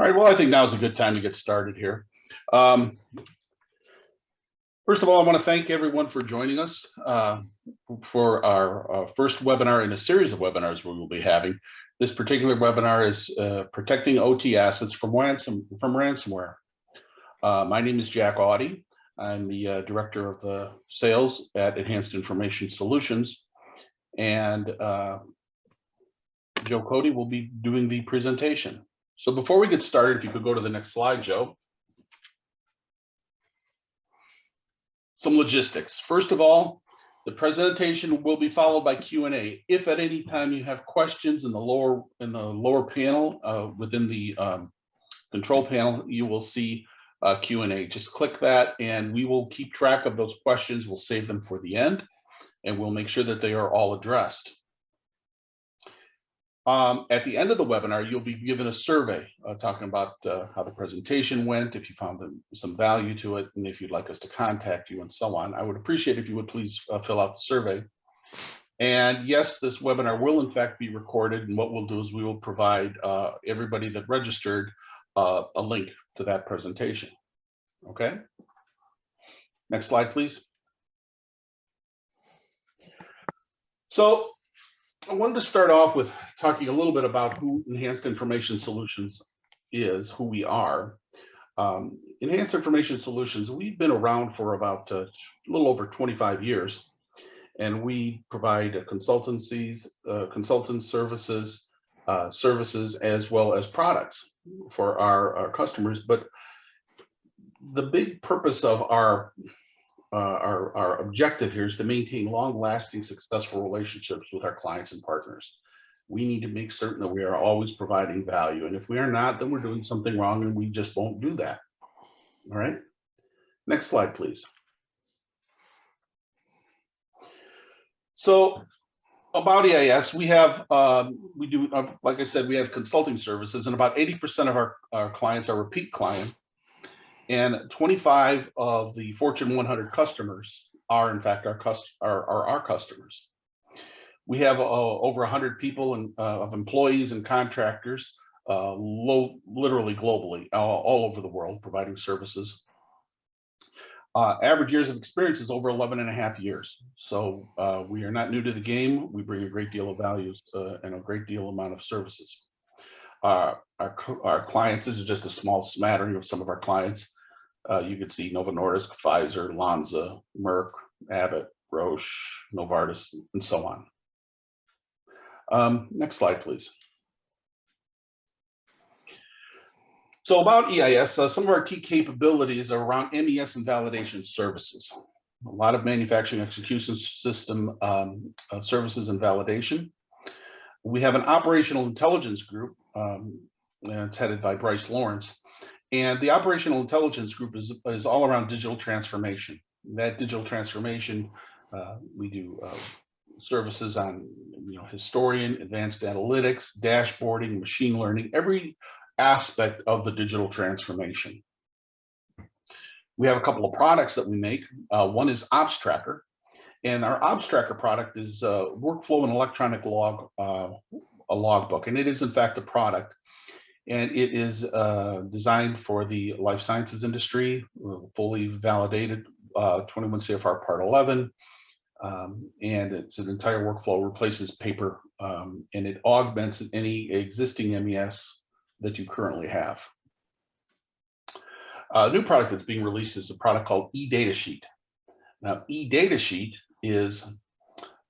All right, well, I think now is a good time to get started here. First of all, I want to thank everyone for joining us for our first webinar in a series of webinars we will be having. This particular webinar is protecting OT assets from ransomware. My name is Jack Audie. I'm the Director of the Sales at Enhanced Information Solutions, and Joe Cody will be doing the presentation. So before we get started, if you could go to the next slide, Joe. Some logistics. First of all, the presentation will be followed by Q&A. If at any time you have questions in the lower panel within the control panel, you will see Q&A. Just click that and we will keep track of those questions. We'll save them for the end and we'll make sure that they are all addressed. At the end of the webinar, you'll be given a survey talking about how the presentation went, if you found some value to it, and if you'd like us to contact you and so on. I would appreciate if you would please fill out the survey. And yes, this webinar will in fact be recorded, and what we'll do is we will provide everybody that registered a link to that presentation. Okay? Next slide, please. So I wanted to start off with talking a little bit about who Enhanced Information Solutions is, who we are. Enhanced Information Solutions, we've been around for about a little over 25 years, and we provide consultancies, consultant services, as well as products for our customers. But the big purpose of our objective here is to maintain long-lasting, successful relationships with our clients and partners. We need to make certain that we are always providing value, and if we are not, then we're doing something wrong, and we just won't do that. All right. Next slide, please. So about EIS, we have like I said, we have consulting services, and about 80% of our clients are repeat clients. And 25 of the Fortune 100 customers are, in fact, our customers. We have over 100 people of employees and contractors, literally globally, all over the world, providing services. Average years of experience is over 11.5 years. So we are not new to the game. We bring a great deal of values and a great deal amount of services. Our clients, this is just a small smattering of some of our clients. You can see Novo Nordisk, Pfizer, Lonza, Merck, Abbott, Roche, Novartis, and so on. Next slide, please. So about EIS, some of our key capabilities are around MES and validation services. A lot of manufacturing execution system services and validation. We have an operational intelligence group, and it's headed by Bryce Lawrence. And the operational intelligence group is all around digital transformation. That digital transformation, we do services on historian, advanced analytics, dashboarding, machine learning, every aspect of the digital transformation. We have a couple of products that we make. One is Ops Tracker, and our Ops Tracker product is workflow and electronic log, a logbook, and it is in fact a product. And it is designed for the life sciences industry, fully validated, 21 CFR Part 11, and it's an entire workflow, replaces paper, and it augments any existing MES that you currently have. A new product that's being released is a product called eDataSheet. Now, eDataSheet is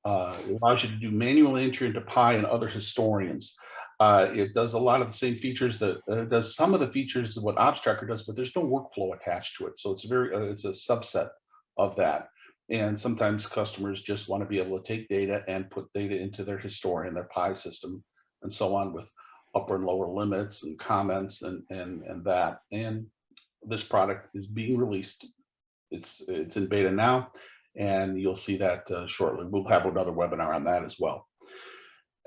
allows you to do manual entry into PI and other historians. It does a lot of the same features that it does some of the features of what Ops Tracker does, but there's no workflow attached to it. So it's it's a subset of that. And sometimes customers just want to be able to take data and put data into their historian, their PI system, and so on, with upper and lower limits and comments and that. And this product is being released. It's in beta now, and you'll see that shortly. We'll have another webinar on that as well.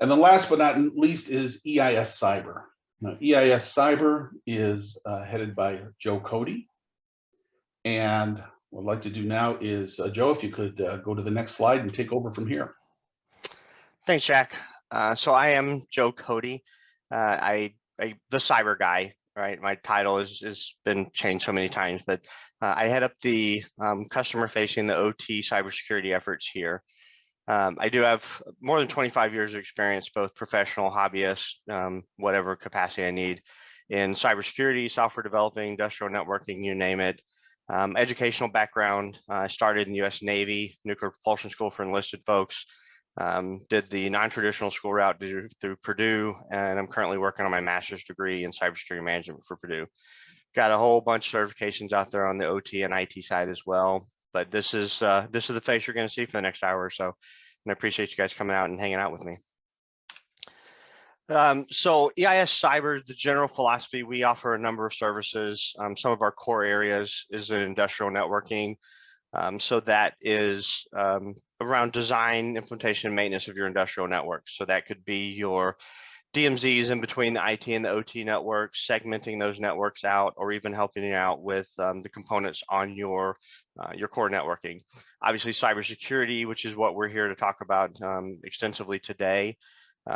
And then last but not least is EIS Cyber. Now, EIS Cyber is headed by Joe Cody. And what I'd like to do now is, Joe, if you could go to the next slide and take over from here. Thanks, Jack. So I am Joe Cody. I'm the cyber guy right? My title has been changed so many times, but I head up the customer facing, the OT cybersecurity efforts here. I do have more than 25 years of experience, both professional, hobbyist, whatever capacity I need in cybersecurity, software developing, industrial networking, you name it. Educational background, I started in the US Navy, nuclear propulsion school for enlisted folks. Did the non-traditional school route through Purdue, and I'm currently working on my master's degree in cybersecurity management for Purdue. Got a whole bunch of certifications out there on the OT and IT side as well. But this is the face you're going to see for the next hour or so, and I appreciate you guys coming out and hanging out with me. So EIS Cyber, the general philosophy, we offer a number of services. Some of our core areas is in industrial networking. So that is around design, implementation, and maintenance of your industrial networks. So that could be your DMZs in between the IT and the OT networks, segmenting those networks out, or even helping you out with the components on your core networking. Obviously, cybersecurity, which is what we're here to talk about extensively today.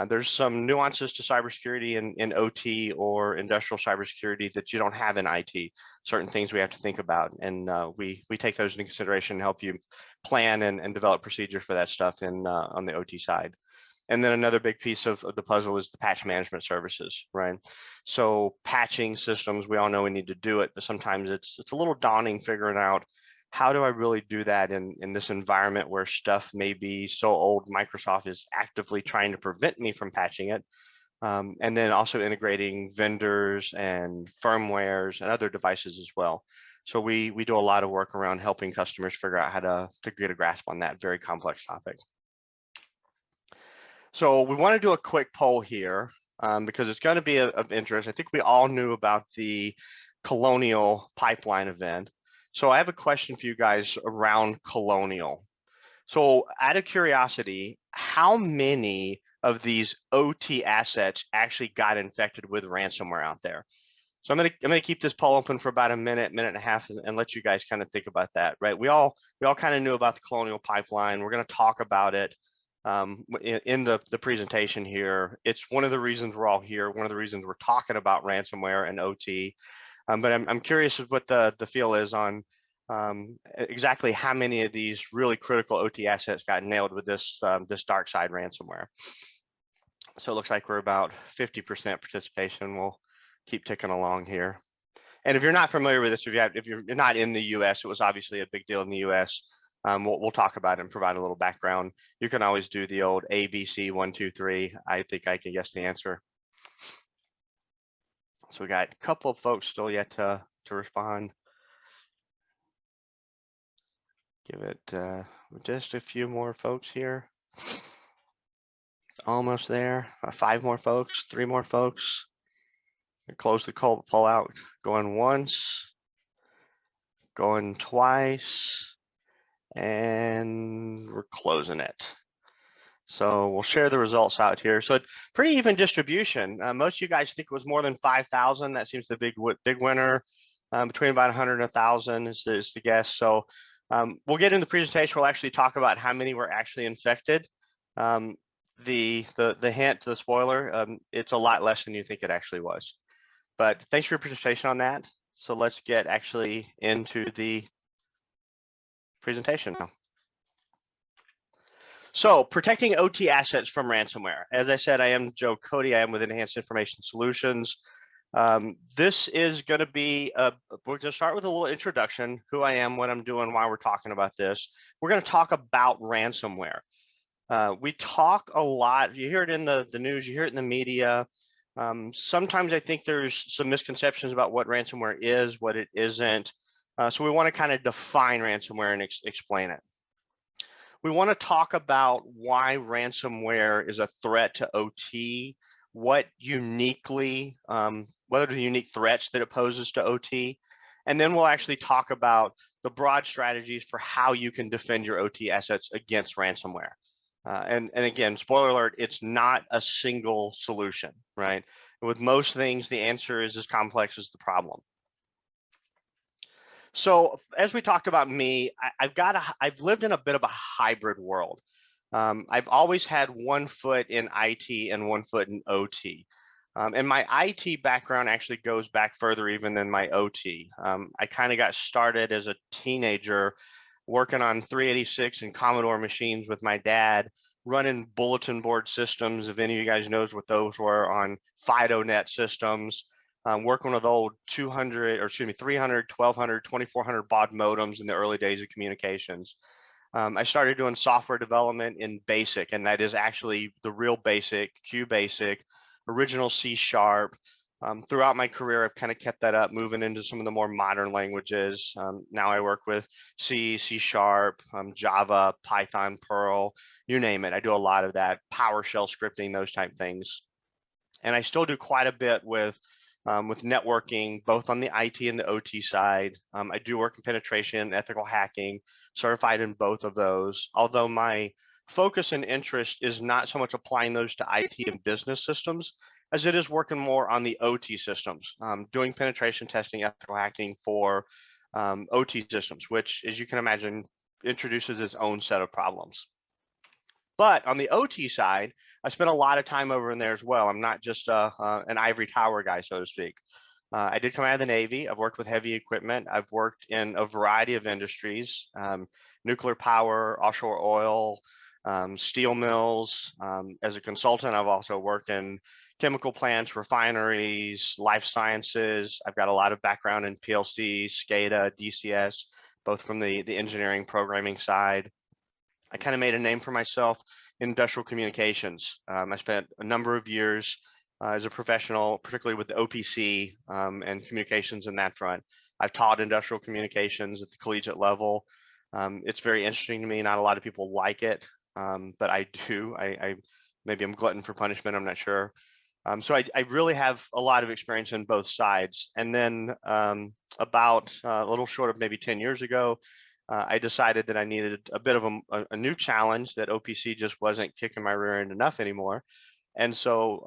There's some nuances to cybersecurity in OT or industrial cybersecurity that you don't have in IT. Certain things we have to think about, and we take those into consideration and help you plan and develop procedures for that stuff on the OT side. And then another big piece of the puzzle is the patch management services, right? So patching systems, we all know we need to do it, but sometimes it's a little daunting figuring out how do I really do that in this environment where stuff may be so old, Microsoft is actively trying to prevent me from patching it. And then also integrating vendors and firmwares and other devices as well. So we do a lot of work around helping customers figure out how to get a grasp on that very complex topic. So we want to do a quick poll here because it's going to be of interest. I think we all knew about the Colonial pipeline event. So I have a question for you guys around Colonial. So out of curiosity, how many of these OT assets actually got infected with ransomware out there? So I'm gonna keep this poll open for about a minute and a half, and let you guys kind of think about that, right? We all kind of knew about the Colonial pipeline. We're going to talk about it in the presentation here. It's one of the reasons we're all here. One of the reasons we're talking about ransomware and OT. But I'm curious what the feel is on exactly how many of these really critical OT assets got nailed with this dark side ransomware. So it looks like we're about 50% participation. We'll keep ticking along here. And if you're not familiar with this, if you're not in the US, it was obviously a big deal in the US. We'll talk about it and provide a little background. You can always do the old ABC 1, 2, 3. I think I can guess the answer. So we got a couple of folks still yet to respond. Give it just a few more folks here. Almost there. 5 more folks, 3 more folks. Close the poll out. Going once, going twice, and we're closing it. So we'll share the results out here. So pretty even distribution. Most of you guys think it was more than 5,000. That seems the big winner. Between about 100 and 1,000 is the guess. So we'll get in the presentation. We'll actually talk about how many were actually infected. The hint, the spoiler, it's a lot less than you think it actually was. But thanks for your participation on that. So let's get actually into the presentation now. So protecting OT assets from ransomware. As I said, I am Joe Cody. I am with Enhanced Information Solutions. This is going to be, we're going to start with a little introduction, who I am, what I'm doing, why we're talking about this. We're going to talk about ransomware. We talk a lot, you hear it in the news, you hear it in the media. Sometimes I think there's some misconceptions about what ransomware is, what it isn't. So we want to kind of define ransomware and explain it. We want to talk about why ransomware is a threat to OT, what uniquely, what are the unique threats that it poses to OT, and then we'll actually talk about the broad strategies for how you can defend your OT assets against ransomware. And again, spoiler alert, it's not a single solution, right? With most things, the answer is as complex as the problem. So as we talked about me, I've lived in a bit of a hybrid world. I've always had one foot in IT and one foot in OT. And my IT background actually goes back further even than my OT. I kind of got started as a teenager working on 386 and Commodore machines with my dad, running bulletin board systems. If any of you guys knows what those were, on FidoNet systems, working with old 200, or excuse me, 300, 1200, 2400 baud modems in the early days of communications. I started doing software development in BASIC, and that is actually the real BASIC, QBasic, original C#. Throughout my career, I've kind of kept that up, moving into some of the more modern languages. Now I work with C, C#, Java, Python, Perl, you name it. I do a lot of that, PowerShell scripting, those type things. And I still do quite a bit with networking, both on the IT and the OT side. I do work in penetration, ethical hacking, certified in both of those. Although my focus and interest is not so much applying those to IT and business systems, as it is working more on the OT systems, doing penetration testing, ethical hacking for OT systems, which, as you can imagine, introduces its own set of problems. But on the OT side, I spent a lot of time over in there as well. I'm not just an ivory tower guy, so to speak. I did come out of the Navy. I've worked with heavy equipment. I've worked in a variety of industries, nuclear power, offshore oil, steel mills. As a consultant, I've also worked in chemical plants, refineries, life sciences. I've got a lot of background in PLC, SCADA, DCS, both from the engineering programming side. I kind of made a name for myself in industrial communications. I spent a number of years as a professional, particularly with the OPC and communications in that front. I've taught industrial communications at the collegiate level. It's very interesting to me. Not a lot of people like it, but I do. Maybe I'm glutton for punishment, I'm not sure. So I really have a lot of experience in both sides. And then about a little short of maybe 10 years ago, I decided that I needed a bit of a new challenge, that OPC just wasn't kicking my rear end enough anymore. And so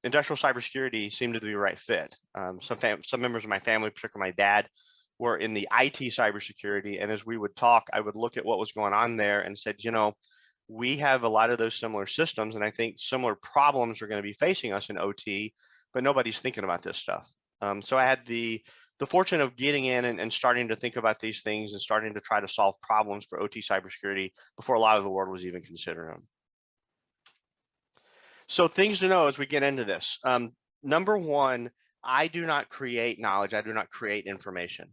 industrial cybersecurity seemed to be the right fit. Some members of my family, particularly my dad, were in the IT cybersecurity. And as we would talk, I would look at what was going on there and said, you know, we have a lot of those similar systems, and I think similar problems are going to be facing us in OT, but nobody's thinking about this stuff. So I had the fortune of getting in and starting to think about these things and starting to try to solve problems for OT cybersecurity before a lot of the world was even considering them. So things to know as we get into this. Number one, I do not create knowledge. I do not create information.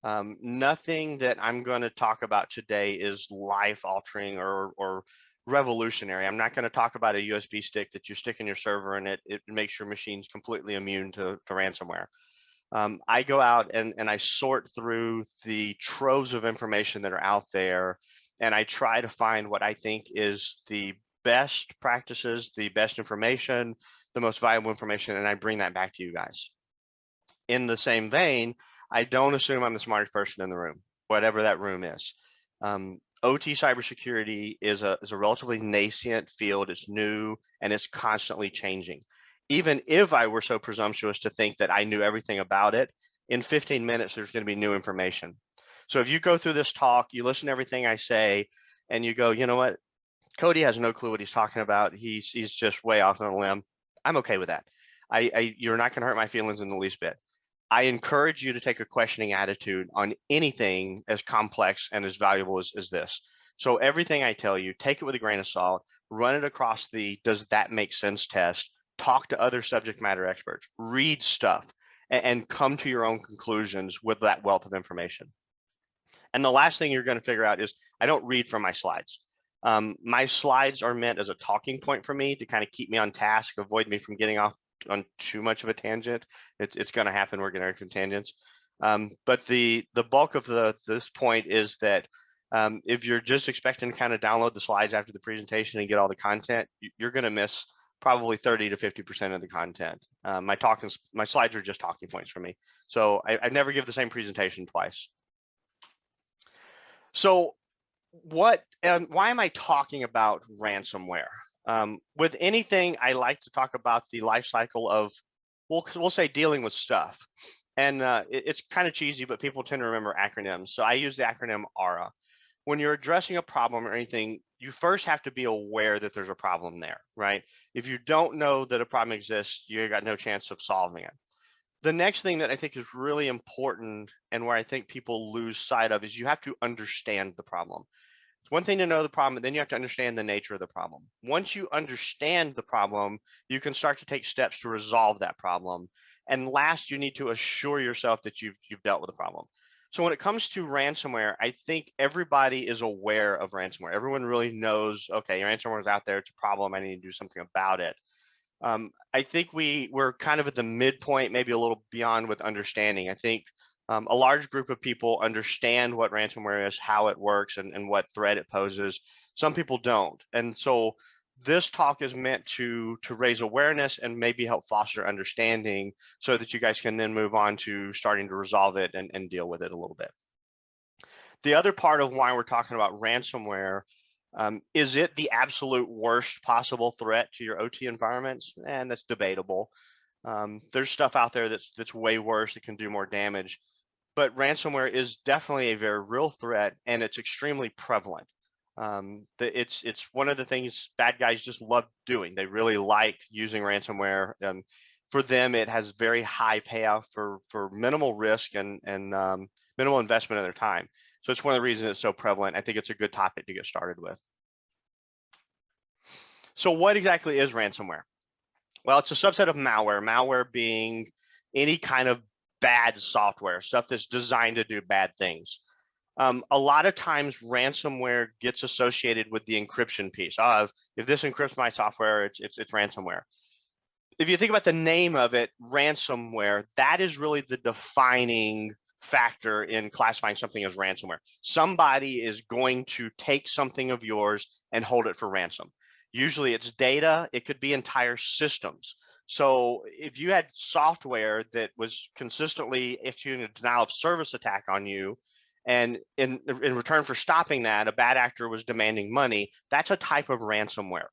Nothing that I'm going to talk about today is life-altering or revolutionary. I'm not going to talk about a USB stick that you stick in your server and it makes your machines completely immune to ransomware. I go out and I sort through the troves of information that are out there, and I try to find what I think is the best practices, the best information, the most valuable information, and I bring that back to you guys. In the same vein, I don't assume I'm the smartest person in the room, whatever that room is. OT cybersecurity is a relatively nascent field. It's new and it's constantly changing. Even if I were so presumptuous to think that I knew everything about it, in 15 minutes, there's going to be new information. So if you go through this talk, you listen to everything I say, and you go, you know what, Cody has no clue what he's talking about. He's just way off on a limb. I'm okay with that. You're not going to hurt my feelings in the least bit. I encourage you to take a questioning attitude on anything as complex and as valuable as this. So everything I tell you, take it with a grain of salt, run it across the does that make sense test, talk to other subject matter experts, read stuff, and come to your own conclusions with that wealth of information. And the last thing you're going to figure out is I don't read from my slides. My slides are meant as a talking point for me to kind of keep me on task, avoid me from getting off on too much of a tangent. It's going to happen. We're going to have tangents. But the bulk of this point is that if you're just expecting to kind of download the slides after the presentation and get all the content, you're going to miss probably 30 to 50% of the content. My slides are just talking points for me. So I never give the same presentation twice. So why am I talking about ransomware? With anything, I like to talk about the life cycle of, we'll say, dealing with stuff. And it's kind of cheesy, but people tend to remember acronyms. So I use the acronym ARA. when you're addressing a problem or anything, you first have to be aware that there's a problem there, right? If you don't know that a problem exists, you got no chance of solving it. The next thing that I think is really important and where I think people lose sight of is you have to understand the problem. It's one thing to know the problem, but then you have to understand the nature of the problem. Once you understand the problem, you can start to take steps to resolve that problem. And last, you need to assure yourself that you've dealt with the problem. So when it comes to ransomware, I think everybody is aware of ransomware. Everyone really knows, okay, ransomware is out there, it's a problem, I need to do something about it. I think we're kind of at the midpoint, maybe a little beyond with understanding. I think a large group of people understand what ransomware is, how it works, and what threat it poses. Some people don't. And so this talk is meant to raise awareness and maybe help foster understanding so that you guys can then move on to starting to resolve it and deal with it a little bit. The other part of why we're talking about ransomware, is it the absolute worst possible threat to your OT environments? And that's debatable. There's stuff out there that's way worse, that can do more damage. But ransomware is definitely a very real threat, and it's extremely prevalent. It's one of the things bad guys just love doing. They really like using ransomware. For them, it has very high payoff for minimal risk and minimal investment of their time. So it's one of the reasons it's so prevalent. I think it's a good topic to get started with. So what exactly is ransomware? Well, it's a subset of malware, malware being any kind of bad software, stuff that's designed to do bad things. A lot of times ransomware gets associated with the encryption piece. If this encrypts my software, it's ransomware. If you think about the name of it, ransomware, that is really the defining factor in classifying something as ransomware. Somebody is going to take something of yours and hold it for ransom. Usually it's data, it could be entire systems. So if you had software that was consistently executing a denial of service attack on you, and in return for stopping that, a bad actor was demanding money, that's a type of ransomware.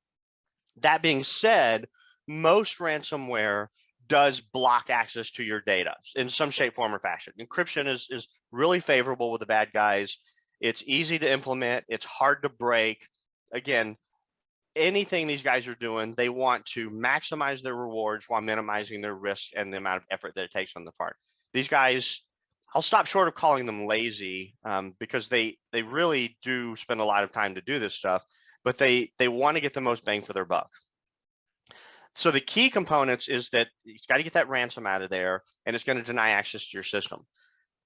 That being said, most ransomware does block access to your data in some shape, form, or fashion. Encryption is really favorable with the bad guys. It's easy to implement. It's hard to break. Again, anything these guys are doing, they want to maximize their rewards while minimizing their risk and the amount of effort that it takes on the part. These guys, I'll stop short of calling them lazy, because they really do spend a lot of time to do this stuff, but they want to get the most bang for their buck. So the key components is that you've got to get that ransom out of there, and it's going to deny access to your system.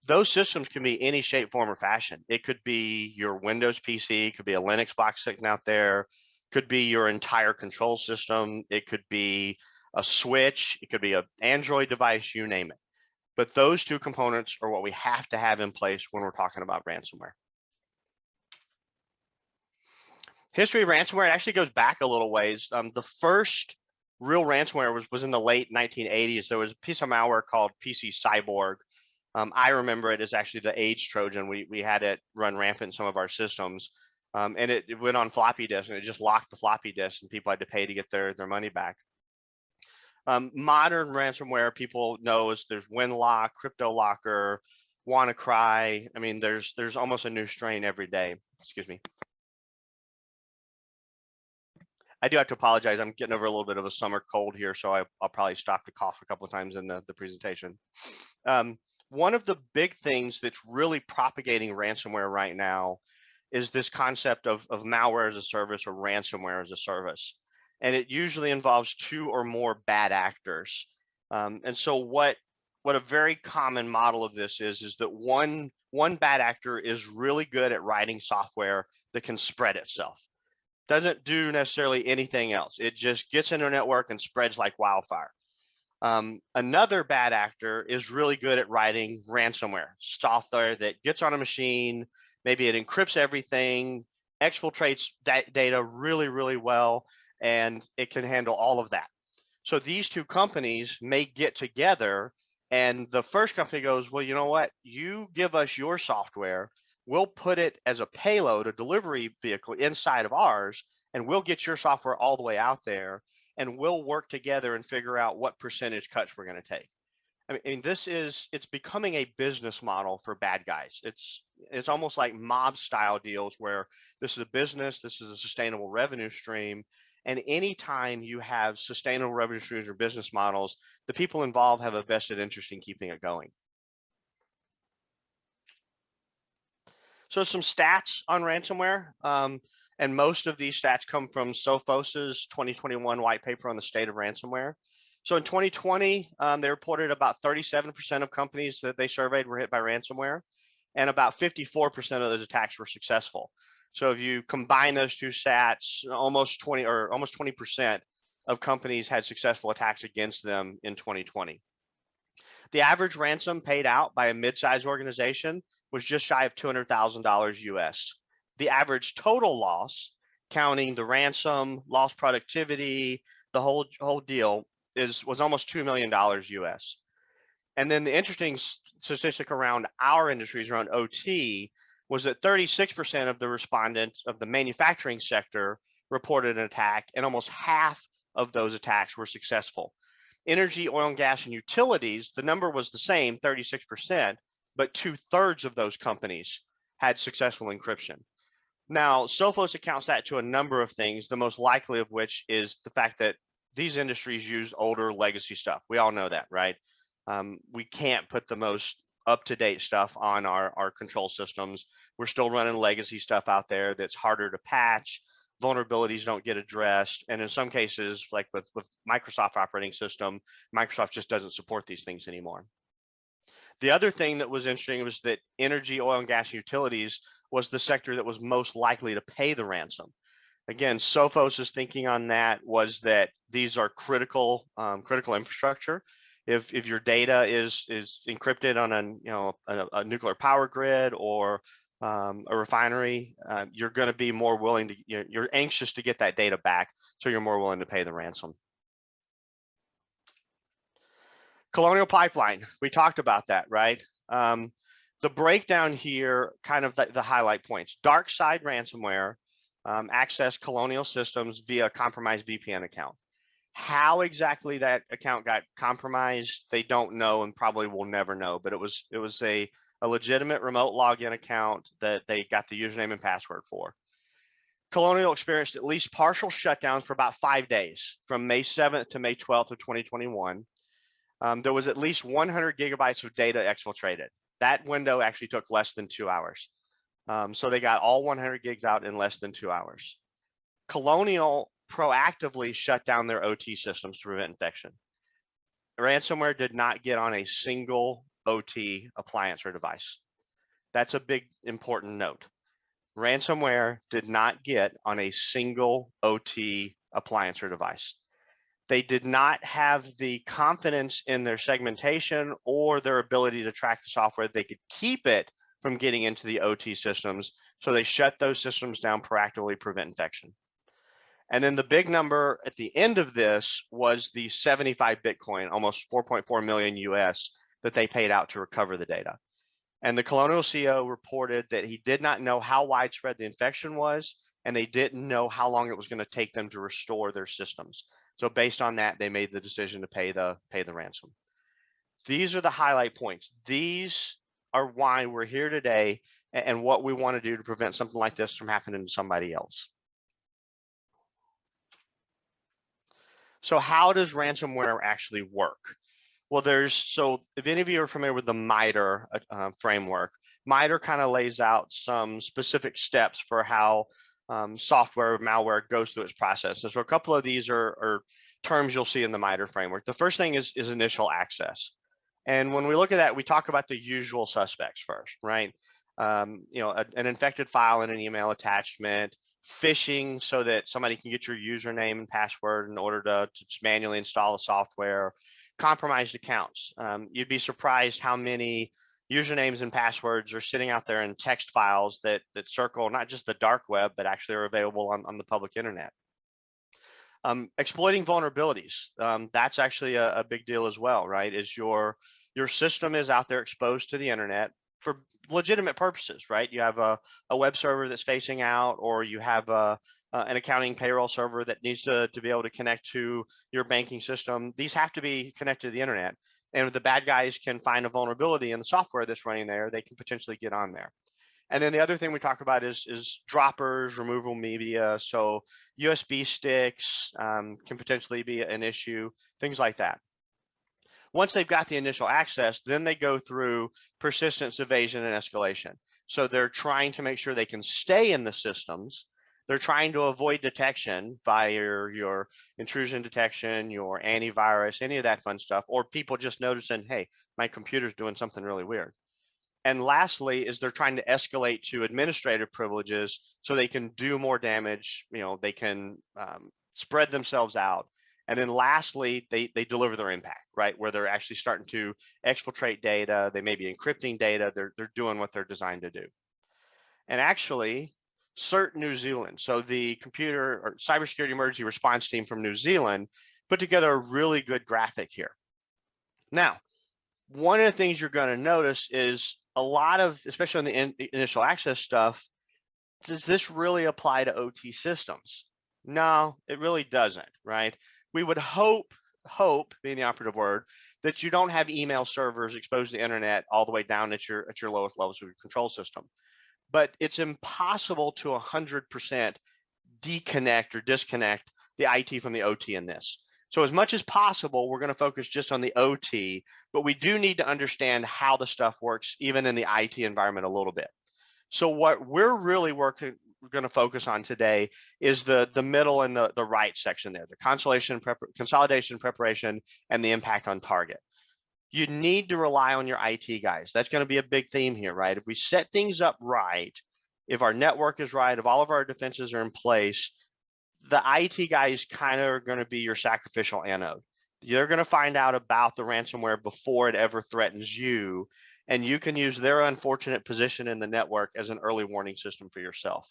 Those systems can be any shape, form, or fashion. It could be your Windows PC, it could be a Linux box sitting out there, could be your entire control system, it could be a switch, it could be an Android device, you name it. But those two components are what we have to have in place when we're talking about ransomware. History of ransomware actually goes back a little ways. The first real ransomware was in the late 1980s. There was a piece of malware called PC Cyborg. I remember it as actually the age Trojan. We had it run rampant in some of our systems, and it went on floppy disk, and it just locked the floppy disk, and people had to pay to get their money back. Modern ransomware, people know, is there's WinLock, CryptoLocker, WannaCry. I mean, there's almost a new strain every day. Excuse me. I do have to apologize. I'm getting over a little bit of a summer cold here, so I'll probably stop to cough a couple of times in the presentation. One of the big things that's really propagating ransomware right now is this concept of malware as a service or ransomware as a service. And it usually involves two or more bad actors. And so what a very common model of this is that one bad actor is really good at writing software that can spread itself. Doesn't do necessarily anything else. It just gets into a network and spreads like wildfire. Another bad actor is really good at writing ransomware software that gets on a machine. Maybe it encrypts everything, exfiltrates data really, really well, and it can handle all of that. So these two companies may get together, and the first company goes, well, you know what? You give us your software, we'll put it as a payload, a delivery vehicle inside of ours, and we'll get your software all the way out there, and we'll work together and figure out what percentage cuts we're going to take. I mean, it's becoming a business model for bad guys. It's almost like mob style deals where this is a business, this is a sustainable revenue stream. And anytime you have sustainable revenue streams or business models, the people involved have a vested interest in keeping it going. So some stats on ransomware, and most of these stats come from Sophos's 2021 white paper on the state of ransomware. So in 2020, they reported about 37% of companies that they surveyed were hit by ransomware, and about 54% of those attacks were successful. So if you combine those two stats, almost 20% of companies had successful attacks against them in 2020. The average ransom paid out by a mid-sized organization was just shy of $200,000 US. The average total loss, counting the ransom, lost productivity, the whole deal, was almost $2 million US. And then the interesting statistic around our industries, around OT, was that 36% of the respondents of the manufacturing sector reported an attack, and almost half of those attacks were successful. Energy, oil and gas, and utilities, the number was the same, 36%, but 2/3 of those companies had successful encryption. Now, Sophos accounts that to a number of things, the most likely of which is the fact that these industries use older legacy stuff. We all know that, right? We can't put the most up-to-date stuff on our control systems. We're still running legacy stuff out there that's harder to patch. Vulnerabilities don't get addressed. And in some cases, like with Microsoft operating system, Microsoft just doesn't support these things anymore. The other thing that was interesting was that energy, oil and gas, utilities was the sector that was most likely to pay the ransom. Again, Sophos's thinking on that was that these are critical infrastructure. If your data is encrypted on a nuclear power grid or a refinery, you're going to be more willing to, you're anxious to get that data back, so you're more willing to pay the ransom. Colonial Pipeline, we talked about that, right? The breakdown here, kind of the highlight points. Dark side ransomware accessed Colonial systems via a compromised VPN account. How exactly that account got compromised, they don't know and probably will never know, but it was a legitimate remote login account that they got the username and password for. Colonial experienced at least partial shutdowns for about 5 days, from May 7th to May 12th of 2021. There was at least 100 gigabytes of data exfiltrated. That window actually took less than 2 hours. So they got all 100 gigs out in less than 2 hours. Colonial proactively shut down their OT systems to prevent infection. Ransomware did not get on a single OT appliance or device. That's a big important note. Ransomware did not get on a single OT appliance or device. They did not have the confidence in their segmentation or their ability to track the software. They could keep it from getting into the OT systems, so they shut those systems down proactively, prevent infection. And then the big number at the end of this was the 75 Bitcoin, almost 4.4 million US, that they paid out to recover the data. And the Colonial CEO reported that he did not know how widespread the infection was, and they didn't know how long it was going to take them to restore their systems. So based on that, they made the decision to pay the ransom. These are the highlight points. These are why we're here today and what we want to do to prevent something like this from happening to somebody else. So how does ransomware actually work? Well, if any of you are familiar with the MITRE framework, MITRE kind of lays out some specific steps for how software malware goes through its process. And so a couple of these are terms you'll see in the MITRE framework. The first thing is initial access. And when we look at that, we talk about the usual suspects first, right? An infected file in an email attachment, phishing so that somebody can get your username and password in order to just manually install the software, compromised accounts. You'd be surprised how many usernames and passwords are sitting out there in text files that circle not just the dark web, but actually are available on the public internet. Exploiting vulnerabilities, that's actually a big deal as well, right? Is your system is out there exposed to the internet for legitimate purposes, right? You have a web server that's facing out, or you have an accounting payroll server that needs to be able to connect to your banking system. These have to be connected to the internet. And if the bad guys can find a vulnerability in the software that's running there, they can potentially get on there. And then the other thing we talk about is droppers, removable media. So USB sticks can potentially be an issue, things like that. Once they've got the initial access, then they go through persistence, evasion, and escalation. So they're trying to make sure they can stay in the systems. They're trying to avoid detection by your intrusion detection, your antivirus, any of that fun stuff, or people just noticing, hey, my computer's doing something really weird. And lastly, is they're trying to escalate to administrative privileges so they can do more damage. They can spread themselves out. And then lastly, they deliver their impact, right? Where they're actually starting to exfiltrate data. They may be encrypting data. They're doing what they're designed to do. And actually, CERT New Zealand, so the computer or cybersecurity emergency response team from New Zealand, put together a really good graphic here. Now, one of the things you're going to notice is a lot of, especially on the initial access stuff, does this really apply to OT systems? No, it really doesn't, right? We would hope being the operative word, that you don't have email servers exposed to the internet all the way down at your lowest levels of your control system. But it's impossible to 100% deconnect or disconnect the IT from the OT in this. So as much as possible, we're going to focus just on the OT, but we do need to understand how the stuff works, even in the IT environment a little bit. So what we're really going to focus on today is the middle and the right section there, the consolidation, preparation, and the impact on target. You need to rely on your IT guys. That's going to be a big theme here, right? If we set things up right, if our network is right, if all of our defenses are in place, the IT guys kind of are going to be your sacrificial anode. You're going to find out about the ransomware before it ever threatens you, and you can use their unfortunate position in the network as an early warning system for yourself.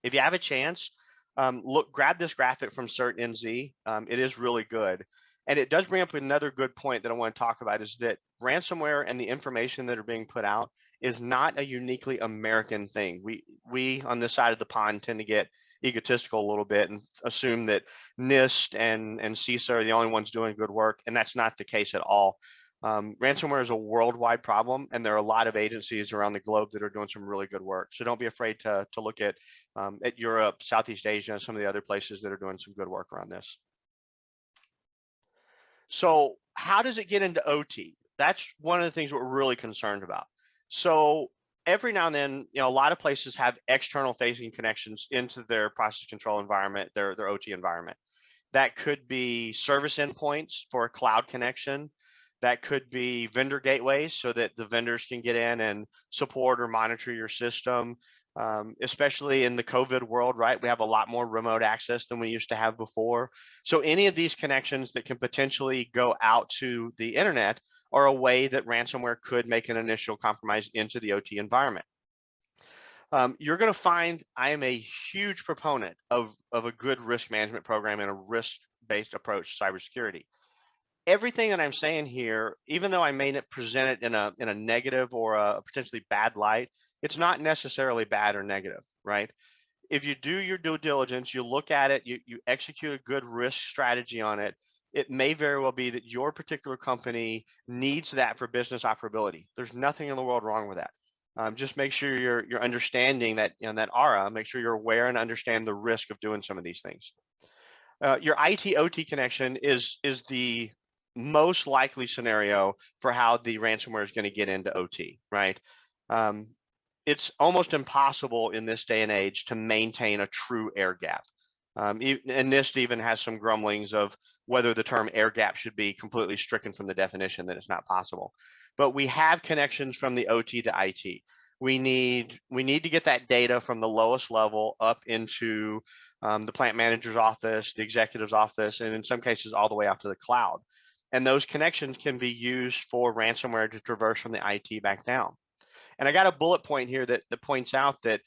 If you have a chance, grab this graphic from CERT NZ. It is really good. And it does bring up another good point that I want to talk about, is that ransomware and the information that are being put out is not a uniquely American thing. We on this side of the pond tend to get egotistical a little bit and assume that NIST and CISA are the only ones doing good work, and that's not the case at all. Ransomware is a worldwide problem, and there are a lot of agencies around the globe that are doing some really good work. So don't be afraid to look at Europe, Southeast Asia, and some of the other places that are doing some good work around this. So how does it get into OT? That's one of the things we're really concerned about. So every now and then, a lot of places have external facing connections into their process control environment, their OT environment. That could be service endpoints for a cloud connection. That could be vendor gateways so that the vendors can get in and support or monitor your system. Especially in the COVID world, right? We have a lot more remote access than we used to have before. So any of these connections that can potentially go out to the internet are a way that ransomware could make an initial compromise into the OT environment. You're going to find I am a huge proponent of a good risk management program and a risk-based approach to cybersecurity. Everything that I'm saying here, even though I may present it in a negative or a potentially bad light, it's not necessarily bad or negative, right? If you do your due diligence, you look at it, you execute a good risk strategy on it, it may very well be that your particular company needs that for business operability. There's nothing in the world wrong with that. Just make sure you're understanding that, that aura, make sure you're aware and understand the risk of doing some of these things. Your IT OT connection is the most likely scenario for how the ransomware is going to get into OT, right? It's almost impossible in this day and age to maintain a true air gap. And NIST even has some grumblings of whether the term air gap should be completely stricken from the definition, that it's not possible. But we have connections from the OT to IT. We need to get that data from the lowest level up into the plant manager's office, the executive's office, and in some cases all the way out to the cloud. And those connections can be used for ransomware to traverse from the IT back down. And I got a bullet point here that points out that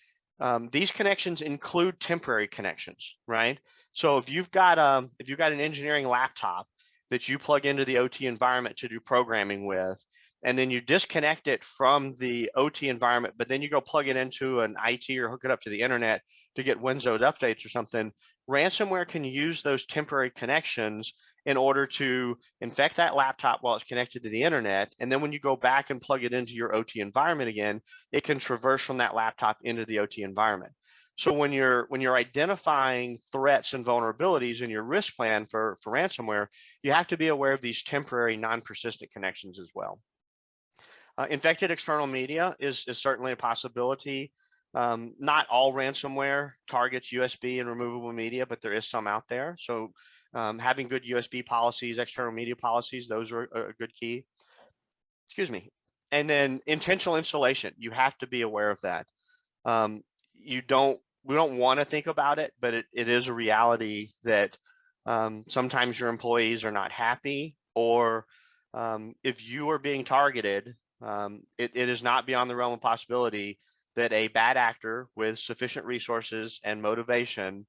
these connections include temporary connections, right? So if you've got an engineering laptop that you plug into the OT environment to do programming with, and then you disconnect it from the OT environment, but then you go plug it into an IT or hook it up to the internet to get Windows updates or something, ransomware can use those temporary connections in order to infect that laptop while it's connected to the internet. And then when you go back and plug it into your OT environment again, it can traverse from that laptop into the OT environment. So when you're identifying threats and vulnerabilities in your risk plan for ransomware, you have to be aware of these temporary non-persistent connections as well. Infected external media is certainly a possibility. Not all ransomware targets USB and removable media, but there is some out there. So having good USB policies, external media policies, those are a good key. Excuse me. And then intentional installation, you have to be aware of that. We don't want to think about it, but it is a reality that sometimes your employees are not happy, or if you are being targeted, it is not beyond the realm of possibility that a bad actor with sufficient resources and motivation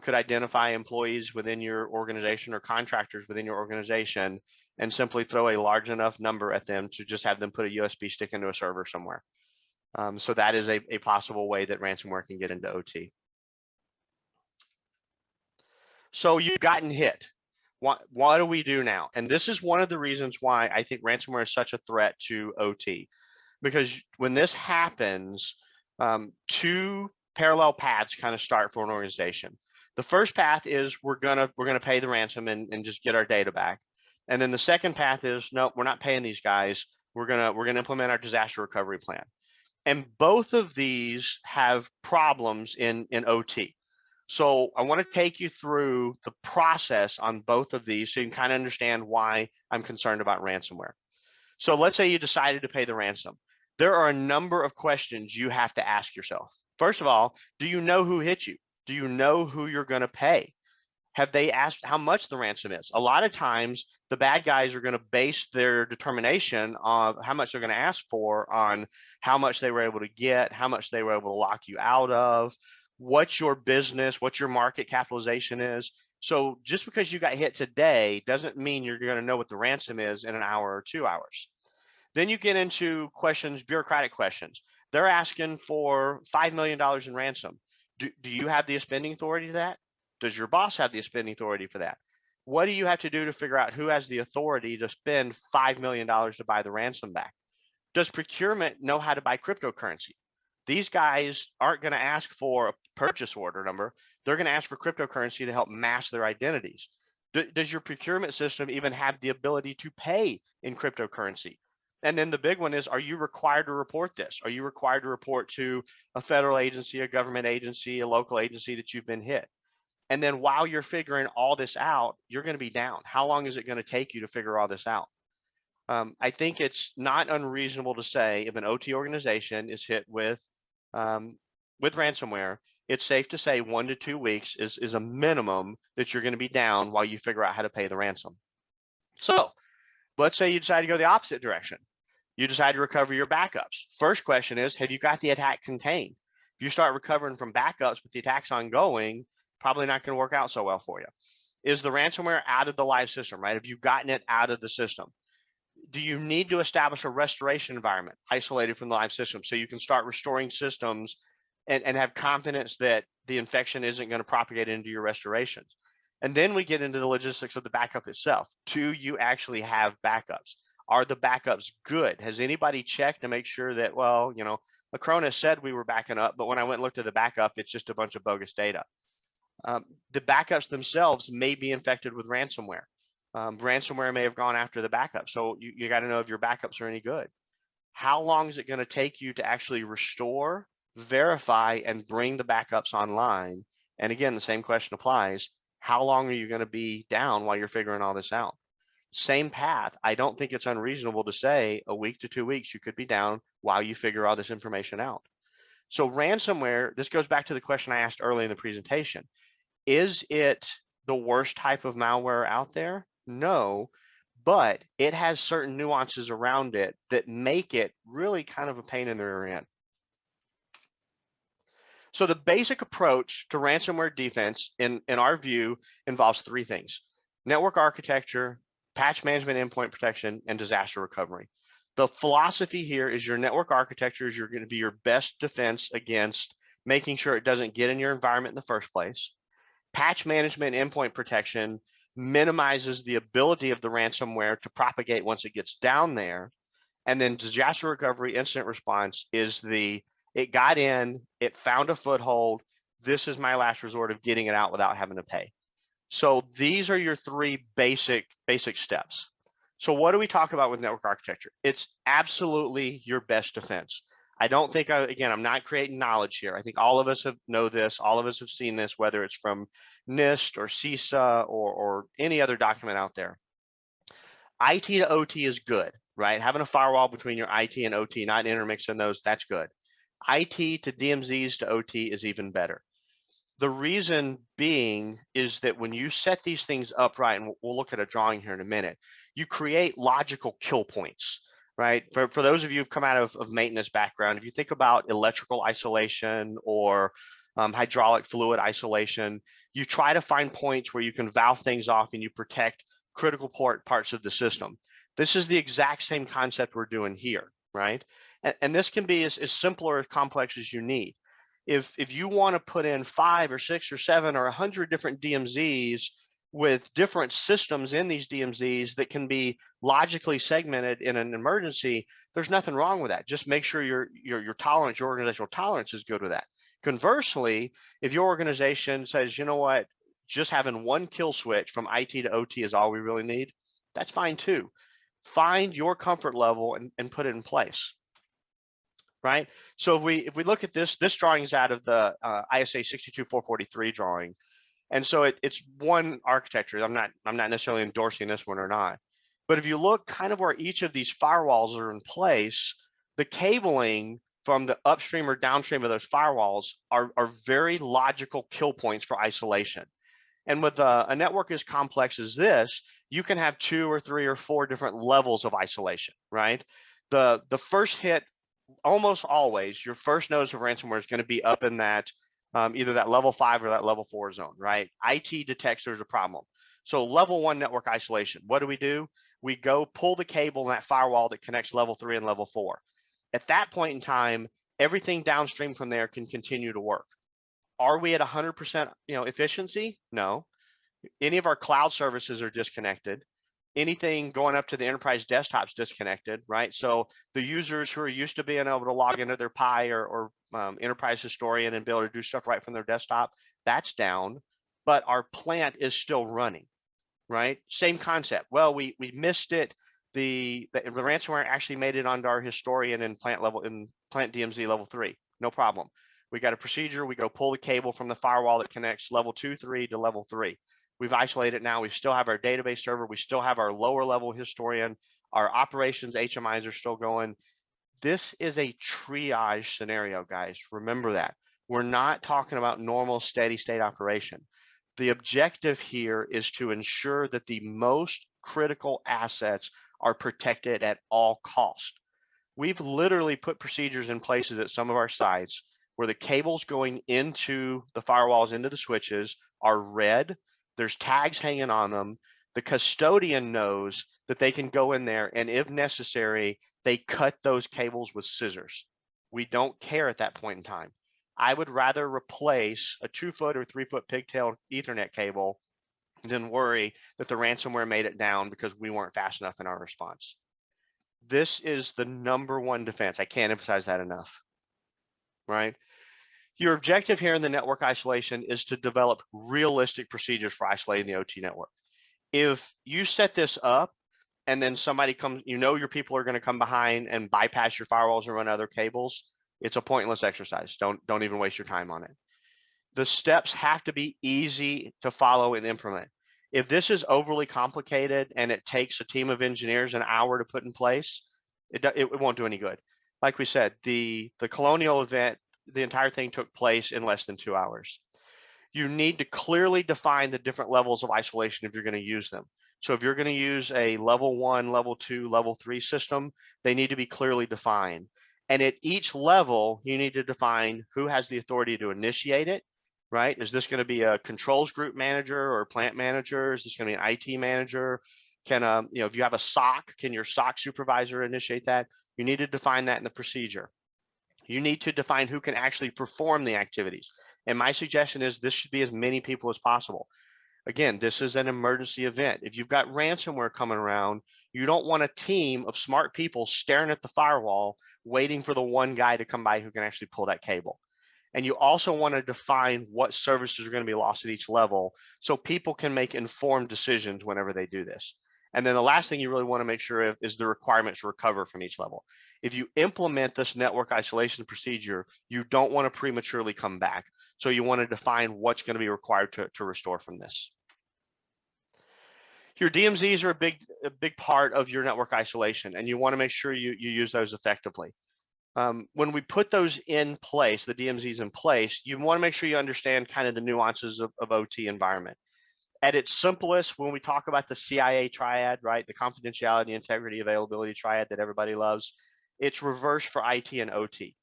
could identify employees within your organization or contractors within your organization and simply throw a large enough number at them to just have them put a USB stick into a server somewhere. So that is a possible way that ransomware can get into OT. So you've gotten hit. What do we do now? And this is one of the reasons why I think ransomware is such a threat to OT, because when this happens, two parallel paths kind of start for an organization. The first path is we're gonna pay the ransom and just get our data back. And then the second path is, no, we're not paying these guys. We're gonna implement our disaster recovery plan. And both of these have problems in OT. So I want to take you through the process on both of these so you can kind of understand why I'm concerned about ransomware. So let's say you decided to pay the ransom. There are a number of questions you have to ask yourself. First of all, do you know who hit you? Do you know who you're going to pay? Have they asked how much the ransom is? A lot of times the bad guys are going to base their determination on how much they're going to ask for on how much they were able to get, how much they were able to lock you out of, what your business, what your market capitalization is. So just because you got hit today doesn't mean you're going to know what the ransom is in an hour or 2 hours. Then you get into questions, bureaucratic questions. They're asking for $5 million in ransom. Do you have the spending authority to that? Does your boss have the spending authority for that? What do you have to do to figure out who has the authority to spend $5 million to buy the ransom back? Does procurement know how to buy cryptocurrency? These guys aren't going to ask for a purchase order number. They're going to ask for cryptocurrency to help mask their identities. Does your procurement system even have the ability to pay in cryptocurrency? And then the big one is, are you required to report this? Are you required to report to a federal agency, a government agency, a local agency that you've been hit? And then while you're figuring all this out, you're going to be down. How long is it going to take you to figure all this out? I think it's not unreasonable to say if an OT organization is hit with ransomware, it's safe to say 1 to 2 weeks is a minimum that you're going to be down while you figure out how to pay the ransom. So let's say you decide to go the opposite direction. You decide to recover your backups. First question is, have you got the attack contained? If you start recovering from backups with the attacks ongoing, probably not going to work out so well for you. Is the ransomware out of the live system, right? Have you gotten it out of the system? Do you need to establish a restoration environment isolated from the live system so you can start restoring systems and have confidence that the infection isn't going to propagate into your restorations? And then we get into the logistics of the backup itself. Do you actually have backups? Are the backups good? Has anybody checked to make sure that, well, you know, Acronis said we were backing up, but when I went and looked at the backup, it's just a bunch of bogus data. The backups themselves may be infected with ransomware. Ransomware may have gone after the backup. So you got to know if your backups are any good. How long is it going to take you to actually restore, verify, and bring the backups online? And again, the same question applies. How long are you going to be down while you're figuring all this out? Same path. I don't think it's unreasonable to say a week to 2 weeks you could be down while you figure all this information out. So ransomware, this goes back to the question I asked early in the presentation. Is it the worst type of malware out there? No, but it has certain nuances around it that make it really kind of a pain in the rear end. So the basic approach to ransomware defense, in our view, involves 3 things: network architecture, patch management, endpoint protection, and disaster recovery. The philosophy here is your network architecture is going to be your best defense against making sure it doesn't get in your environment in the first place. Patch management, endpoint protection minimizes the ability of the ransomware to propagate once it gets down there. And then disaster recovery incident response is it got in, it found a foothold. This is my last resort of getting it out without having to pay. So these are your three basic steps. So what do we talk about with network architecture? It's absolutely your best defense. I don't think, again, I'm not creating knowledge here. I think all of us know this. All of us have seen this, whether it's from NIST or CISA or any other document out there. IT to OT is good, right? Having a firewall between your IT and OT, not intermixing those, that's good. IT to DMZs to OT is even better. The reason being is that when you set these things up right, and we'll look at a drawing here in a minute, you create logical kill points, right? For those of you who've come out of maintenance background, if you think about electrical isolation or hydraulic fluid isolation, you try to find points where you can valve things off and you protect critical parts of the system. This is the exact same concept we're doing here, right? And this can be as simple or as complex as you need. If you want to put in 5 or 6 or 7 or 100 different DMZs with different systems in these DMZs that can be logically segmented in an emergency, there's nothing wrong with that. Just make sure your tolerance, your organizational tolerance is good with that. Conversely, if your organization says, you know what, just having one kill switch from IT to OT is all we really need, that's fine too. Find your comfort level and put it in place. Right. So if we look at this drawing is out of the ISA 62443 drawing, and so it's one architecture. I'm not necessarily endorsing this one or not, but if you look kind of where each of these firewalls are in place, the cabling from the upstream or downstream of those firewalls are very logical kill points for isolation. And with a network as complex as this, you can have 2 or 3 or 4 different levels of isolation. Right. The first hit, almost always your first notice of ransomware is going to be up in that either that level 5 or that level 4 zone, right? IT detects there's a problem. So level 1 network isolation, what do? We go pull the cable in that firewall that connects level 3 and level 4. At that point in time, everything downstream from there can continue to work. Are we at 100% efficiency? No. Any of our cloud services are disconnected. Anything going up to the enterprise desktop's disconnected, right? So the users who are used to being able to log into their Pi or enterprise historian and be able to do stuff right from their desktop, that's down, but our plant is still running, right? Same concept. Well, we missed it. The ransomware actually made it onto our historian in plant DMZ level 3. No problem. We got a procedure. We go pull the cable from the firewall that connects level 2, 3 to level 3. We've isolated it now. We still have our database server. We still have our lower level historian. Our operations HMIs are still going. This is a triage scenario, guys. Remember that. We're not talking about normal steady state operation. The objective here is to ensure that the most critical assets are protected at all costs. We've literally put procedures in places at some of our sites where the cables going into the firewalls, into the switches, are red. There's tags hanging on them. The custodian knows that they can go in there and if necessary, they cut those cables with scissors. We don't care at that point in time. I would rather replace a 2-foot or 3-foot pigtail Ethernet cable than worry that the ransomware made it down because we weren't fast enough in our response. This is the #1 defense. I can't emphasize that enough, right? Your objective here in the network isolation is to develop realistic procedures for isolating the OT network. If you set this up and then somebody comes, your people are going to come behind and bypass your firewalls and run other cables, it's a pointless exercise. Don't even waste your time on it. The steps have to be easy to follow and implement. If this is overly complicated and it takes a team of engineers an hour to put in place, it won't do any good. Like we said, the Colonial event, the entire thing took place in less than 2 hours. You need to clearly define the different levels of isolation if you're going to use them. So if you're going to use a level 1, level 2, level 3 system, they need to be clearly defined. And at each level, you need to define who has the authority to initiate it, right? Is this going to be a controls group manager or a plant manager? Is this going to be an IT manager? Can if you have a SOC, can your SOC supervisor initiate that? You need to define that in the procedure. You need to define who can actually perform the activities. And my suggestion is this should be as many people as possible. Again, this is an emergency event. If you've got ransomware coming around, you don't want a team of smart people staring at the firewall, waiting for the one guy to come by who can actually pull that cable. And you also want to define what services are going to be lost at each level so people can make informed decisions whenever they do this. And then the last thing you really want to make sure of is the requirements to recover from each level. If you implement this network isolation procedure, you don't want to prematurely come back. So you want to define what's going to be required to restore from this. Your DMZs are a big part of your network isolation, and you want to make sure you use those effectively. When we put those in place, the DMZs in place, you want to make sure you understand kind of the nuances of OT environment. At its simplest, when we talk about the CIA triad, right, the confidentiality, integrity, availability triad that everybody loves, it's reversed for IT and OT.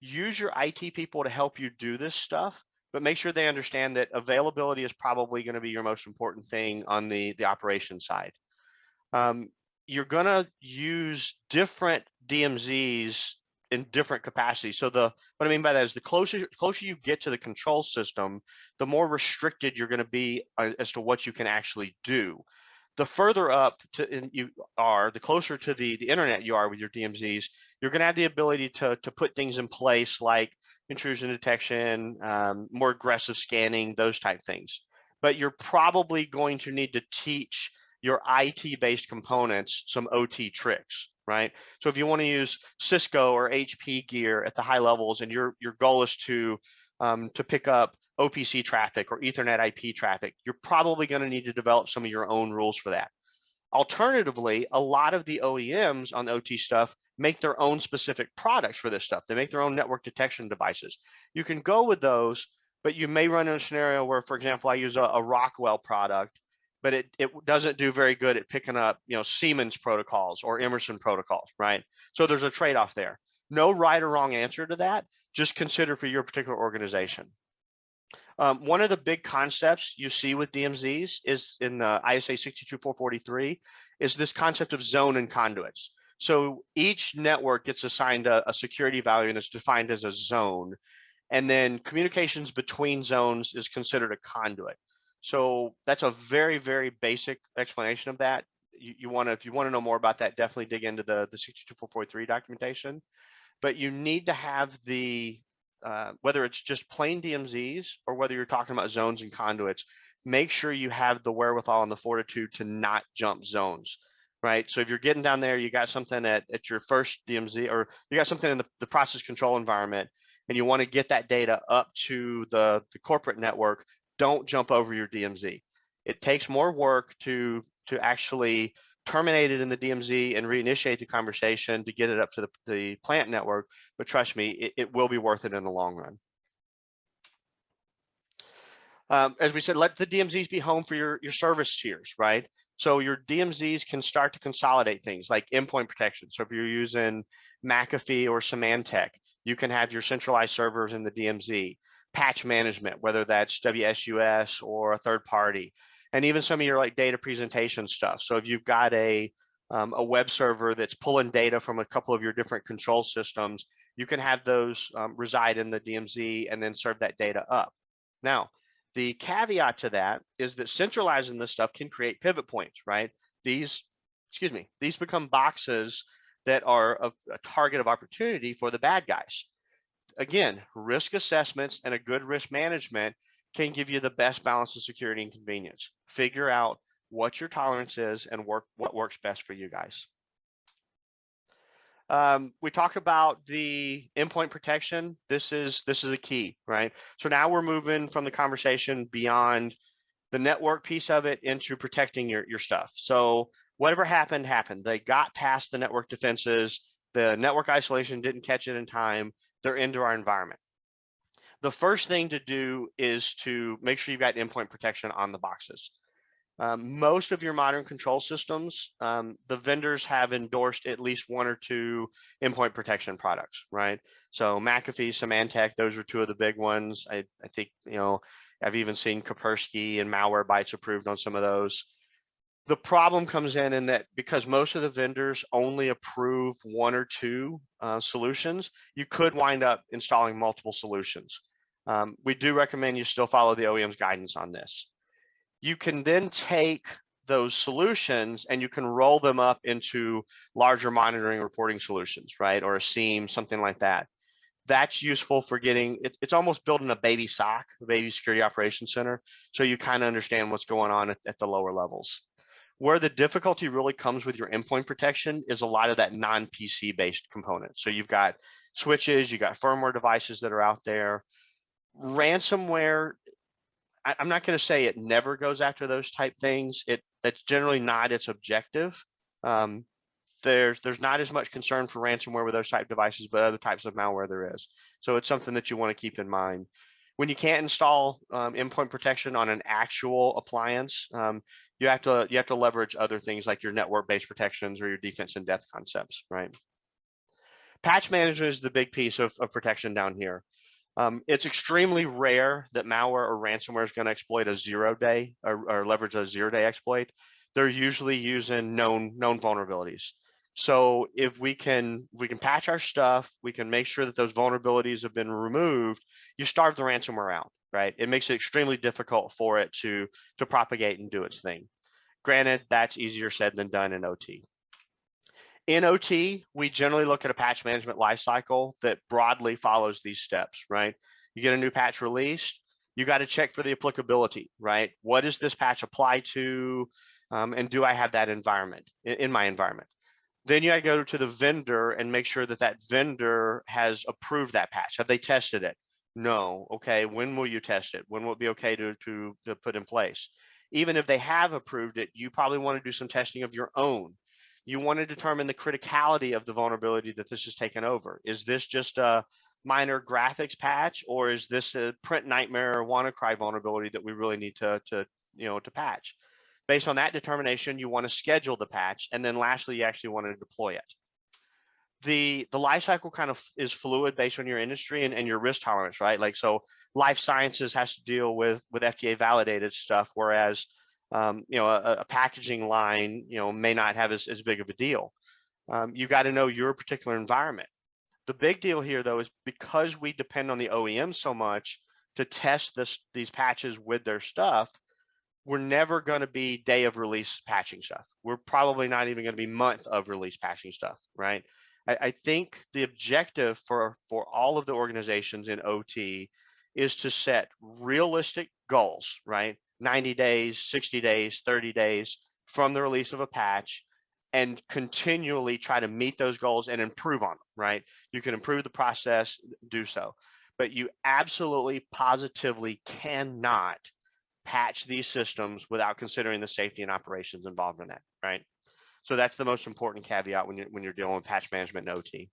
Use your IT people to help you do this stuff, but make sure they understand that availability is probably going to be your most important thing on the operation side. You're going to use different DMZs in different capacities. So what I mean by that is the closer you get to the control system, the more restricted you're going to be as to what you can actually do. The further up you are, the closer to the internet you are with your DMZs, you're going to have the ability to put things in place like intrusion detection, more aggressive scanning, those type things. But you're probably going to need to teach your IT-based components some OT tricks, right? So if you want to use Cisco or HP gear at the high levels, and your goal is to pick up OPC traffic or Ethernet IP traffic, you're probably going to need to develop some of your own rules for that. Alternatively, a lot of the OEMs on OT stuff make their own specific products for this stuff. They make their own network detection devices. You can go with those, but you may run in a scenario where, for example, I use a Rockwell product, but it doesn't do very good at picking up, Siemens protocols or Emerson protocols, right? So there's a trade-off there. No right or wrong answer to that. Just consider for your particular organization. One of the big concepts you see with DMZs is in the ISA 62443 is this concept of zone and conduits. So each network gets assigned a security value and it's defined as a zone. And then communications between zones is considered a conduit. So that's a very, very basic explanation of that. If you want to know more about that, definitely dig into the 62443 documentation. But you need to have whether it's just plain DMZs or whether you're talking about zones and conduits, make sure you have the wherewithal and the fortitude to not jump zones, right? So if you're getting down there, you got something at your first DMZ, or you got something in the process control environment, and you want to get that data up to the corporate network, don't jump over your DMZ. It takes more work to actually terminate it in the DMZ and reinitiate the conversation to get it up to the plant network, but trust me, it will be worth it in the long run. As we said, let the DMZs be home for your service tiers, right? So your DMZs can start to consolidate things like endpoint protection. So if you're using McAfee or Symantec, you can have your centralized servers in the DMZ. Patch management, whether that's WSUS or a third party, and even some of your like data presentation stuff. So if you've got a web server that's pulling data from a couple of your different control systems, you can have those reside in the DMZ and then serve that data up. Now, the caveat to that is that centralizing this stuff can create pivot points, right? These become boxes that are a target of opportunity for the bad guys. Again, risk assessments and a good risk management can give you the best balance of security and convenience. Figure out what your tolerance is and what works best for you guys. We talk about the endpoint protection. This is a key, right? So now we're moving from the conversation beyond the network piece of it into protecting your stuff. So whatever happened. They got past the network defenses. The network isolation didn't catch it in time. They're into our environment. The first thing to do is to make sure you've got endpoint protection on the boxes. Most of your modern control systems, the vendors have endorsed at least one or two endpoint protection products, right? So McAfee, Symantec, those are two of the big ones. I think, I've even seen Kaspersky and Malware approved on some of those. The problem comes in that because most of the vendors only approve one or two solutions, you could wind up installing multiple solutions. We do recommend you still follow the OEM's guidance on this. You can then take those solutions and you can roll them up into larger monitoring reporting solutions, right? Or a SIEM, something like that. That's useful for getting, it's almost building a baby SOC, a baby security operations center. So you kind of understand what's going on at the lower levels. Where the difficulty really comes with your endpoint protection is a lot of that non-PC based component. So you've got switches, you've got firmware devices that are out there. Ransomware, I'm not going to say it never goes after those type things. That's generally not its objective. There's not as much concern for ransomware with those type devices, but other types of malware there is. So it's something that you want to keep in mind. When you can't install endpoint protection on an actual appliance, you have to leverage other things like your network-based protections or your defense in depth concepts, right? Patch management is the big piece of protection down here. It's extremely rare that malware or ransomware is going to exploit a 0-day or leverage a 0-day exploit. They're usually using known vulnerabilities. So if we can patch our stuff, we can make sure that those vulnerabilities have been removed. You starve the ransomware out, right? It makes it extremely difficult for it to propagate and do its thing. Granted, that's easier said than done in OT. In OT, we generally look at a patch management lifecycle that broadly follows these steps, right? You get a new patch released, you got to check for the applicability, right? What does this patch apply to, and do I have that environment in my environment? Then you got to go to the vendor and make sure that that vendor has approved that patch. Have they tested it? No. Okay. When will you test it? When will it be okay to put in place? Even if they have approved it, you probably want to do some testing of your own. You want to determine the criticality of the vulnerability that this has taken over. Is this just a minor graphics patch, or is this a print nightmare or WannaCry vulnerability that we really need to patch? Based on that determination, you want to schedule the patch, and then lastly, you actually want to deploy it. The life cycle kind of is fluid based on your industry and your risk tolerance, right? Like, so life sciences has to deal with FDA validated stuff, whereas a packaging line may not have as big of a deal. You got to know your particular environment. The big deal here, though, is because we depend on the OEM so much to test these patches with their stuff, we're never going to be day of release patching stuff. We're probably not even going to be month of release patching stuff, right? I think the objective for all of the organizations in OT is to set realistic goals, right? 90 days, 60 days, 30 days from the release of a patch, and continually try to meet those goals and improve on them, right? You can improve the process, do so, but you absolutely positively cannot patch these systems without considering the safety and operations involved in that, right? So that's the most important caveat when you're dealing with patch management and OT.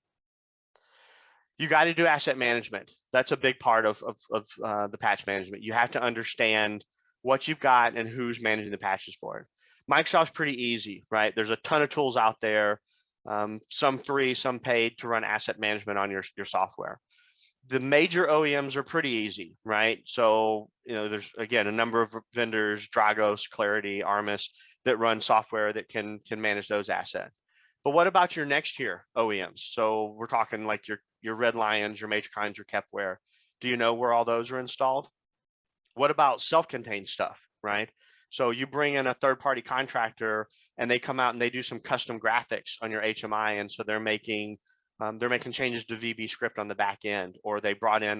You got to do asset management. That's a big part of the patch management. You have to understand what you've got and who's managing the patches for it. Microsoft's pretty easy, right? There's a ton of tools out there, some free, some paid, to run asset management on your software. The major OEMs are pretty easy, right? So, there's, again, a number of vendors, Dragos, Clarity, Armis, that run software that can manage those assets. But what about your next tier OEMs? So we're talking like your Red Lions, your Matricons, your Kepware. Do you know where all those are installed? What about self-contained stuff, right? So you bring in a third-party contractor and they come out and they do some custom graphics on your HMI, and so they're making changes to VB script on the back end, or they brought in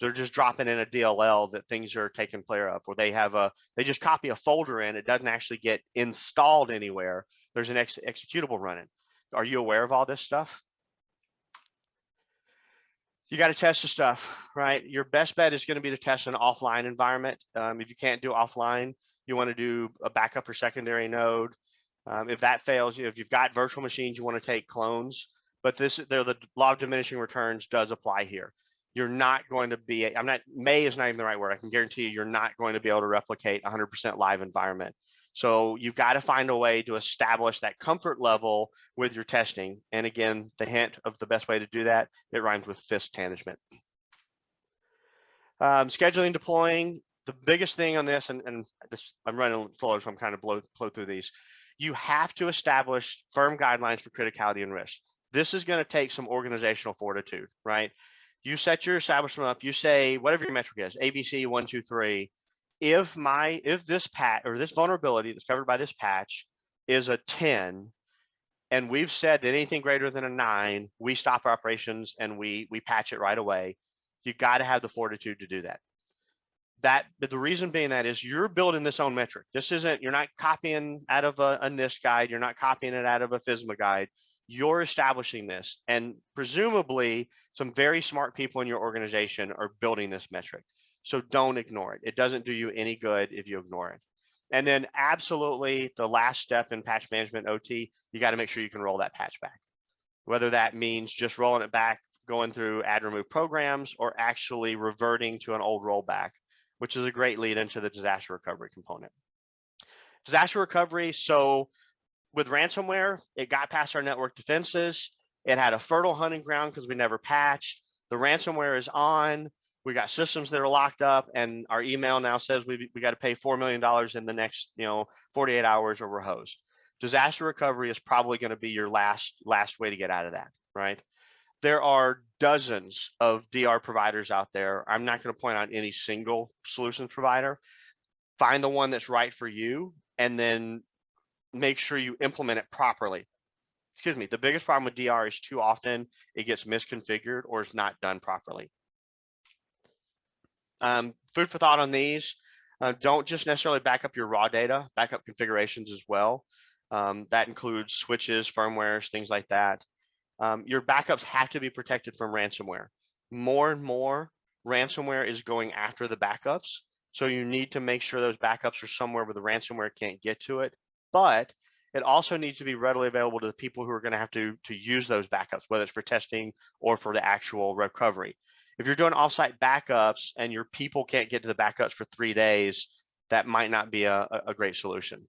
they're just dropping in a DLL that things are taken care of, or they just copy a folder in, it doesn't actually get installed anywhere. There's an executable running. Are you aware of all this stuff? You got to test the stuff, right? Your best bet is going to be to test an offline environment. If you can't do offline, you want to do a backup or secondary node. If that fails, if you've got virtual machines, you want to take clones. But the law of diminishing returns does apply here. You're not going to be, May is not even the right word. I can guarantee you're not going to be able to replicate 100% live environment. So you've got to find a way to establish that comfort level with your testing. And again, the hint of the best way to do that, it rhymes with fist management. Scheduling, deploying, the biggest thing on this, and this, I'm running slow, so I'm kind of blow through these. You have to establish firm guidelines for criticality and risk. This is going to take some organizational fortitude, right? You set your establishment up, you say, whatever your metric is, ABC, 1, 2, 3, if this patch or this vulnerability that's covered by this patch is a 10, and we've said that anything greater than a 9, we stop operations and we patch it right away, you got to have the fortitude to do that. But the reason being that is you're building this own metric. This isn't, you're not copying out of a NIST guide. You're not copying it out of a FISMA guide. You're establishing this, and presumably some very smart people in your organization are building this metric. So don't ignore it. It doesn't do you any good if you ignore it. And then absolutely the last step in patch management OT, you got to make sure you can roll that patch back. Whether that means just rolling it back, going through add remove programs, or actually reverting to an old rollback, which is a great lead into the disaster recovery component. Disaster recovery, so with ransomware, it got past our network defenses. It had a fertile hunting ground because we never patched. The ransomware is on. We got systems that are locked up, and our email now says we got to pay $4 million in the next 48 hours or we're hosed. Disaster recovery is probably going to be your last way to get out of that, right? There are dozens of DR providers out there. I'm not going to point out any single solutions provider. Find the one that's right for you, and then make sure you implement it properly. Excuse me. The biggest problem with DR is too often it gets misconfigured or is not done properly. Food for thought on these. Don't just necessarily back up your raw data, back up configurations as well. That includes switches, firmwares, things like that. Your backups have to be protected from ransomware. More and more ransomware is going after the backups. So you need to make sure those backups are somewhere where the ransomware can't get to it. But it also needs to be readily available to the people who are going to have to use those backups, whether it's for testing or for the actual recovery. If you're doing offsite backups and your people can't get to the backups for 3 days, that might not be a great solution.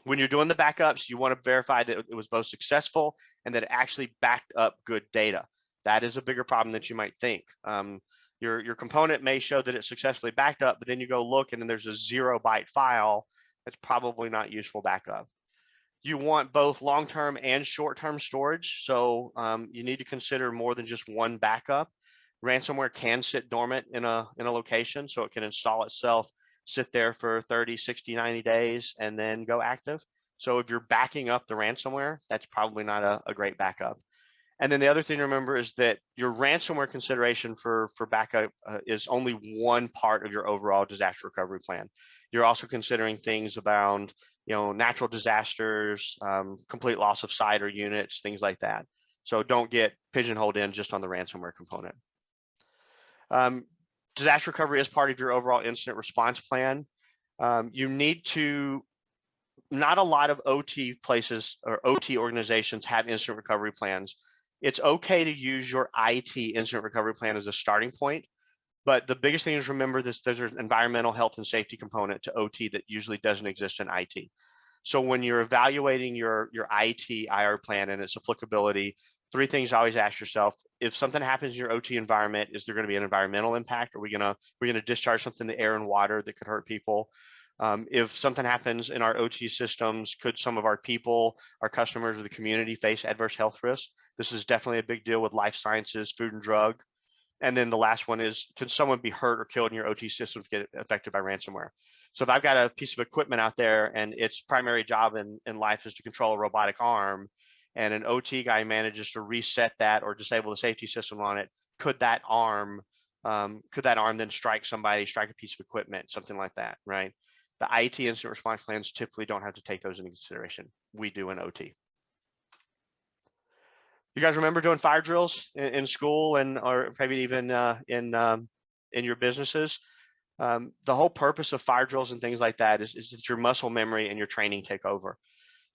When you're doing the backups, you want to verify that it was both successful and that it actually backed up good data. That is a bigger problem than you might think. Your component may show that it's successfully backed up, but then you go look and then there's a 0-byte file. That's probably not useful backup. You want both long-term and short-term storage. So you need to consider more than just one backup. Ransomware can sit dormant in a location, so it can install itself, sit there for 30, 60, 90 days, and then go active. So if you're backing up the ransomware, that's probably not a great backup. And then the other thing to remember is that your ransomware consideration for backup is only one part of your overall disaster recovery plan. You're also considering things about natural disasters, complete loss of site or units, things like that. So don't get pigeonholed in just on the ransomware component. Disaster recovery is part of your overall incident response plan. You need to, not a lot of OT places or OT organizations have incident recovery plans. It's okay to use your IT incident recovery plan as a starting point, but the biggest thing is remember there's an environmental health and safety component to OT that usually doesn't exist in IT. So when you're evaluating your IT IR plan and its applicability, 3 things always ask yourself: if something happens in your OT environment, is there going to be an environmental impact? Are we going to discharge something to air and water that could hurt people? If something happens in our OT systems, could some of our people, our customers, or the community face adverse health risks? This is definitely a big deal with life sciences, food and drug. And then the last one is, can someone be hurt or killed in your OT systems get affected by ransomware? So if I've got a piece of equipment out there and its primary job in life is to control a robotic arm, and an OT guy manages to reset that or disable the safety system on it, could that arm then strike somebody, strike a piece of equipment, something like that, right? The IT incident response plans typically don't have to take those into consideration. We do in OT. You guys remember doing fire drills in school or maybe even in your businesses? The whole purpose of fire drills and things like that is that your muscle memory and your training take over.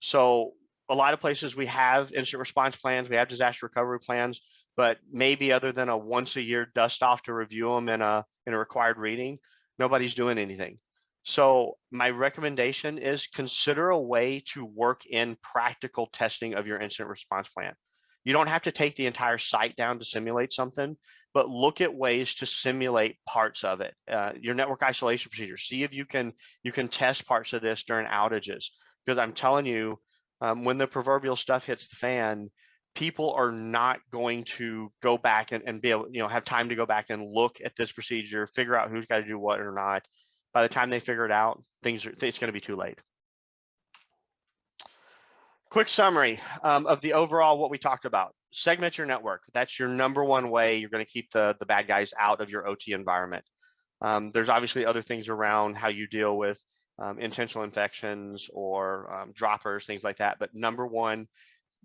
So a lot of places we have incident response plans, we have disaster recovery plans, but maybe other than a once a year dust off to review them in a required reading, nobody's doing anything. So my recommendation is consider a way to work in practical testing of your incident response plan. You don't have to take the entire site down to simulate something, but look at ways to simulate parts of it. Your network isolation procedure, see if you can test parts of this during outages. Because I'm telling you, when the proverbial stuff hits the fan, people are not going to go back and be able, have time to go back and look at this procedure, figure out who's got to do what or not. By the time they figure it out, it's going to be too late. Quick summary of the overall what we talked about. Segment your network. That's your number one way you're going to keep the bad guys out of your OT environment. There's obviously other things around how you deal with intentional infections or droppers, things like that. But number one,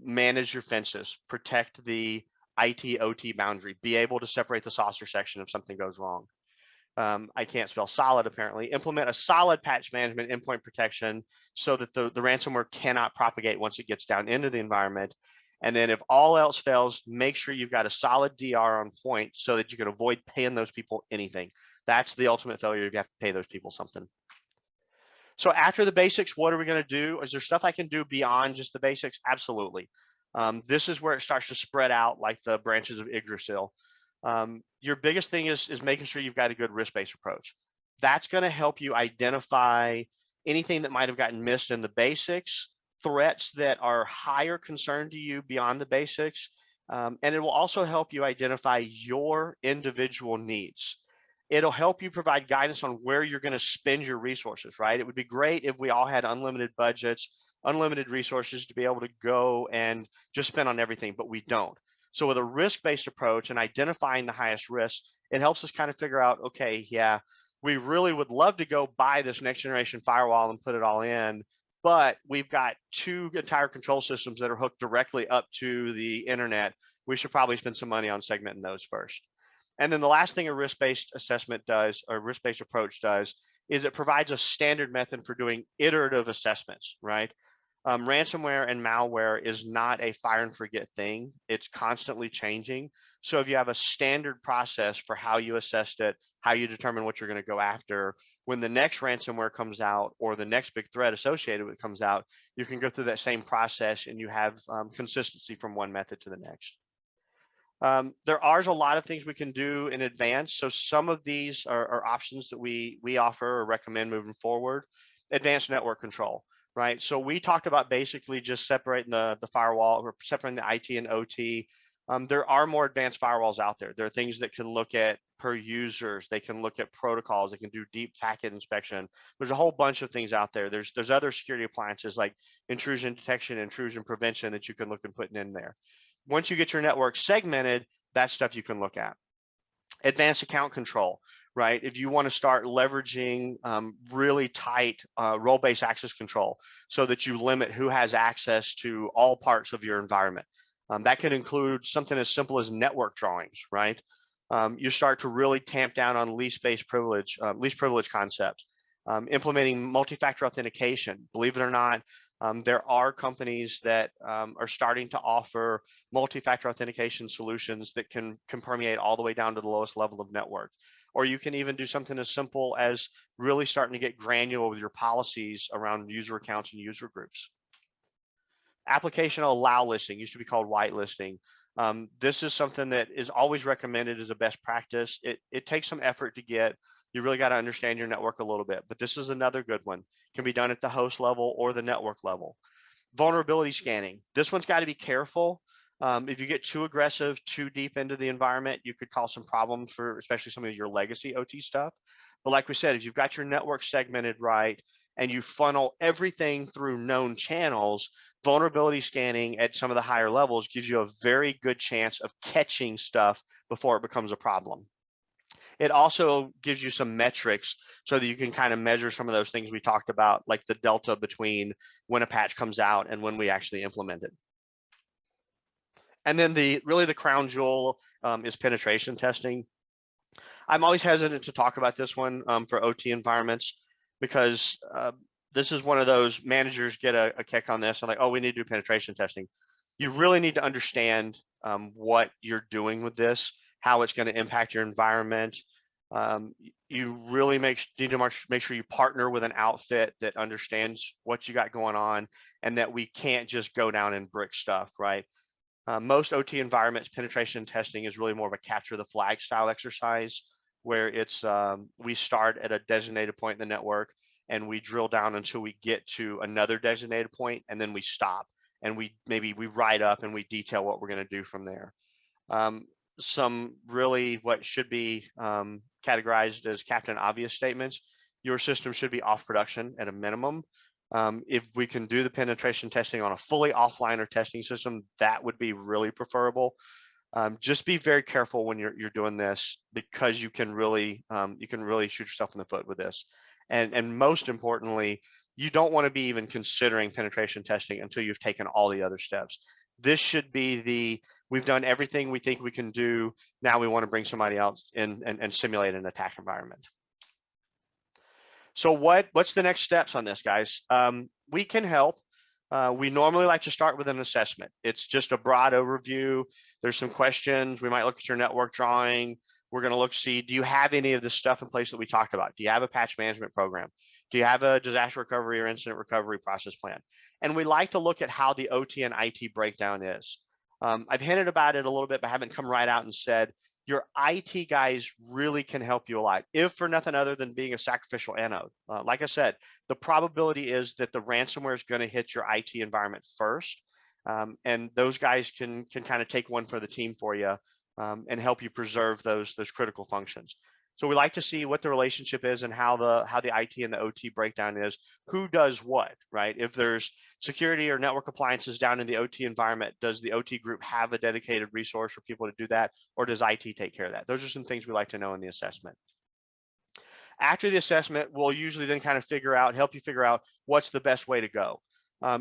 manage your fences. Protect the IT-OT boundary. Be able to separate the saucer section if something goes wrong. I can't spell solid apparently. Implement a solid patch management endpoint protection so that the ransomware cannot propagate once it gets down into the environment. And then if all else fails, make sure you've got a solid DR on point so that you can avoid paying those people anything. That's the ultimate failure if you have to pay those people something. So after the basics, what are we going to do? Is there stuff I can do beyond just the basics? Absolutely. This is where it starts to spread out like the branches of Yggdrasil. Your biggest thing is making sure you've got a good risk-based approach. That's going to help you identify anything that might have gotten missed in the basics, threats that are higher concern to you beyond the basics, and it will also help you identify your individual needs. It'll help you provide guidance on where you're going to spend your resources, right? It would be great if we all had unlimited budgets, unlimited resources to be able to go and just spend on everything, but we don't. So with a risk-based approach and identifying the highest risk, it helps us kind of figure out, okay, yeah, we really would love to go buy this next generation firewall and put it all in, but we've got 2 entire control systems that are hooked directly up to the internet. We should probably spend some money on segmenting those first. And then the last thing a risk-based assessment does, or risk-based approach does, is it provides a standard method for doing iterative assessments, right? Ransomware and malware is not a fire and forget thing. It's constantly changing. So if you have a standard process for how you assessed it, how you determine what you're going to go after, when the next ransomware comes out or the next big threat associated with it comes out, you can go through that same process and you have consistency from one method to the next. There are a lot of things we can do in advance. So some of these are options that we offer or recommend moving forward. Advanced network control, right? So we talked about basically just separating the firewall or separating the IT and OT. There are more advanced firewalls out there. There are things that can look at per users. They can look at protocols. They can do deep packet inspection. There's a whole bunch of things out there. There's other security appliances like intrusion detection, intrusion prevention that you can look and put in there. Once you get your network segmented, that's stuff you can look at. Advanced account control, right? If you want to start leveraging really tight role-based access control so that you limit who has access to all parts of your environment. That can include something as simple as network drawings, right? You start to really tamp down on least privilege concepts. Implementing multi-factor authentication. Believe it or not, there are companies that are starting to offer multi-factor authentication solutions that can permeate all the way down to the lowest level of network. Or you can even do something as simple as really starting to get granular with your policies around user accounts and user groups. Application allow listing used to be called whitelisting. This is something that is always recommended as a best practice. It takes some effort to get. You really got to understand your network a little bit, but this is another good one. Can be done at the host level or the network level. Vulnerability scanning. This one's got to be careful. If you get too aggressive, too deep into the environment, you could cause some problems for especially some of your legacy OT stuff. But like we said, if you've got your network segmented right and you funnel everything through known channels, vulnerability scanning at some of the higher levels gives you a very good chance of catching stuff before it becomes a problem. It also gives you some metrics so that you can kind of measure some of those things we talked about, like the delta between when a patch comes out and when we actually implement it. And then really the crown jewel is penetration testing. I'm always hesitant to talk about this one for OT environments because this is one of those managers get a kick on this and like, oh, we need to do penetration testing. You really need to understand what you're doing with this, how it's going to impact your environment. You really need to make sure you partner with an outfit that understands what you got going on and that we can't just go down and brick stuff, right? Most OT environments, penetration testing is really more of a capture the flag style exercise where it's we start at a designated point in the network and we drill down until we get to another designated point and then we stop and we write up and we detail what we're going to do from there. Some really what should be categorized as captain obvious statements. your system should be off production at a minimum. If we can do the penetration testing on a fully offline or testing system, that would be really preferable. Just be very careful when you're doing this, because you can really shoot yourself in the foot with this. And most importantly, you don't want to be even considering penetration testing until you've taken all the other steps. This should be we've done everything we think we can do. Now we want to bring somebody else in and simulate an attack environment. So what's the next steps on this, guys? We can help. We normally like to start with an assessment. It's just a broad overview. There's some questions. We might look at your network drawing. We're going to look, see, do you have any of this stuff in place that we talked about? Do you have a patch management program? Do you have a disaster recovery or incident recovery process plan? And we like to look at how the OT and IT breakdown is. I've hinted about it a little bit, but haven't come right out and said, your IT guys really can help you a lot, if for nothing other than being a sacrificial anode. Like I said, the probability is that the ransomware is going to hit your IT environment first, and those guys can kind of take one for the team for you, and help you preserve those critical functions. So we like to see what the relationship is and how the IT and the OT breakdown is, who does what, right? If there's security or network appliances down in the OT environment, does the OT group have a dedicated resource for people to do that, or does IT take care of that? Those are some things we like to know in the assessment. After the assessment, we'll usually then kind of help you figure out what's the best way to go.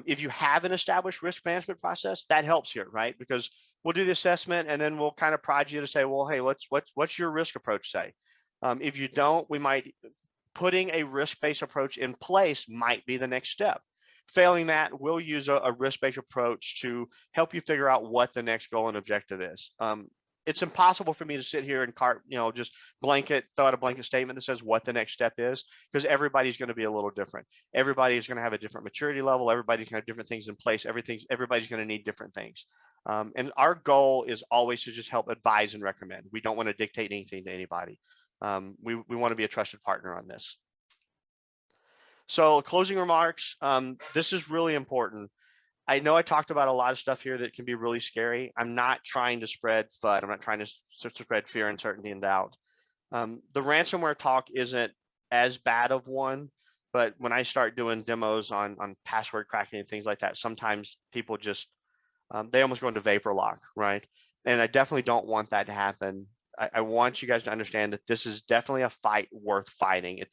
If you have an established risk management process, that helps here, right? Because we'll do the assessment and then we'll kind of prod you to say, well, hey, what's your risk approach say? If you don't, we might, putting a risk-based approach in place might be the next step. Failing that, we'll use a risk-based approach to help you figure out what the next goal and objective is. It's impossible for me to sit here and just throw out a blanket statement that says what the next step is, because everybody's going to be a little different. Everybody is going to have a different maturity level. Everybody's going to have different things in place. Everybody's going to need different things. And our goal is always to just help advise and recommend. We don't want to dictate anything to anybody. We want to be a trusted partner on this. So closing remarks, this is really important. I know I talked about a lot of stuff here that can be really scary. I'm not trying to spread FUD. I'm not trying to spread fear, uncertainty, and doubt. The ransomware talk isn't as bad of one, but when I start doing demos on password cracking and things like that, sometimes people just, they almost go into vapor lock, right? And I definitely don't want that to happen. I want you guys to understand that this is definitely a fight worth fighting.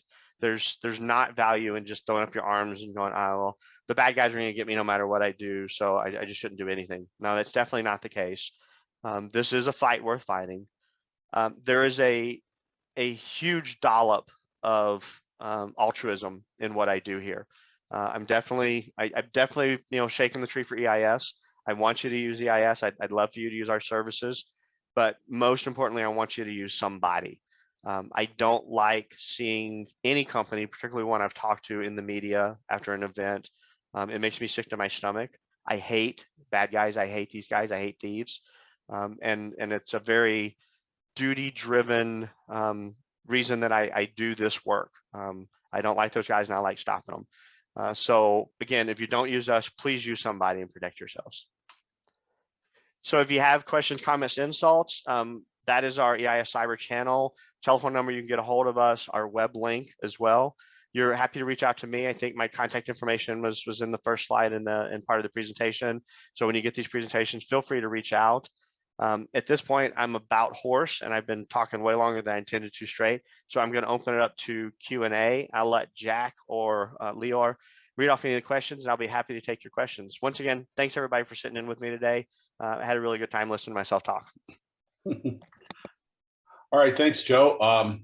There's not value in just throwing up your arms and going, oh, well, the bad guys are going to get me no matter what I do, so I just shouldn't do anything. No, that's definitely not the case. This is a fight worth fighting. There is a huge dollop of altruism in what I do here. I'm definitely shaking the tree for EIS. I want you to use EIS. I'd love for you to use our services, but most importantly, I want you to use somebody. I don't like seeing any company, particularly one I've talked to in the media after an event. It makes me sick to my stomach. I hate bad guys. I hate these guys. I hate thieves. And it's a very duty-driven reason that I do this work. I don't like those guys and I like stopping them. So again, if you don't use us, please use somebody and protect yourselves. So if you have questions, comments, insults, that is our EIS Cyber channel. Telephone number, you can get a hold of us, our web link as well. You're happy to reach out to me. I think my contact information was in the first slide in part of the presentation. So when you get these presentations, feel free to reach out. At this point, I'm about hoarse and I've been talking way longer than I intended to straight. So I'm going to open it up to Q&A. I'll let Jack or Leor read off any of the questions and I'll be happy to take your questions. Once again, thanks everybody for sitting in with me today. I had a really good time listening to myself talk. All right, thanks, Joe.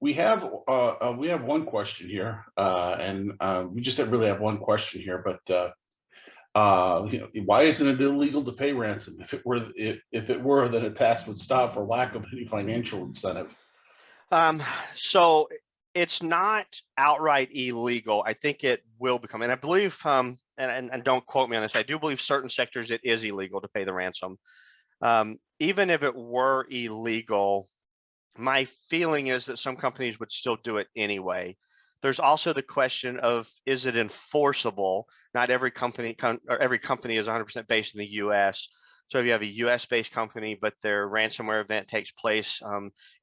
We have one question here, and we just really have one question here. But why isn't it illegal to pay ransom? If it were, then attacks would stop for lack of any financial incentive. So it's not outright illegal. I think it will become, and I believe, and don't quote me on this, I do believe certain sectors it is illegal to pay the ransom. Even if it were illegal, my feeling is that some companies would still do it anyway. There's also the question of, is it enforceable? Not every company is 100% based in the US. So if you have a US-based company, but their ransomware event takes place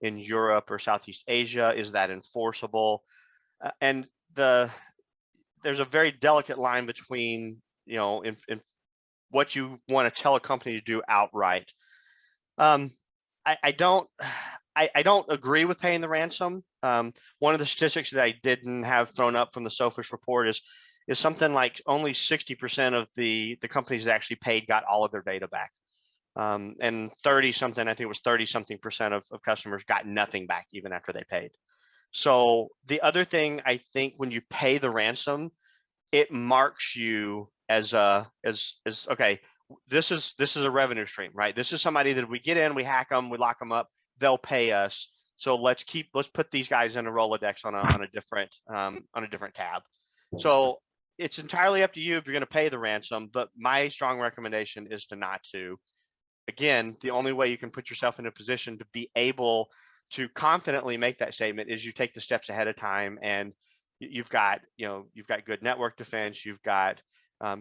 in Europe or Southeast Asia, is that enforceable? And there's a very delicate line between, in what you want to tell a company to do outright. I don't agree with paying the ransom. One of the statistics that I didn't have thrown up from the Sophos report is something like only 60% of the companies that actually paid got all of their data back. And 30 something, I think it was 30 something percent of customers got nothing back even after they paid. So the other thing, I think when you pay the ransom, it marks you as okay, this is a revenue stream, right? This is somebody that we get in, we hack them, we lock them up, they'll pay us. So let's put these guys in a Rolodex on a different tab. So it's entirely up to you if you're going to pay the ransom, but my strong recommendation is to not to. Again, the only way you can put yourself in a position to be able to confidently make that statement is you take the steps ahead of time, and you've got good network defense, you've got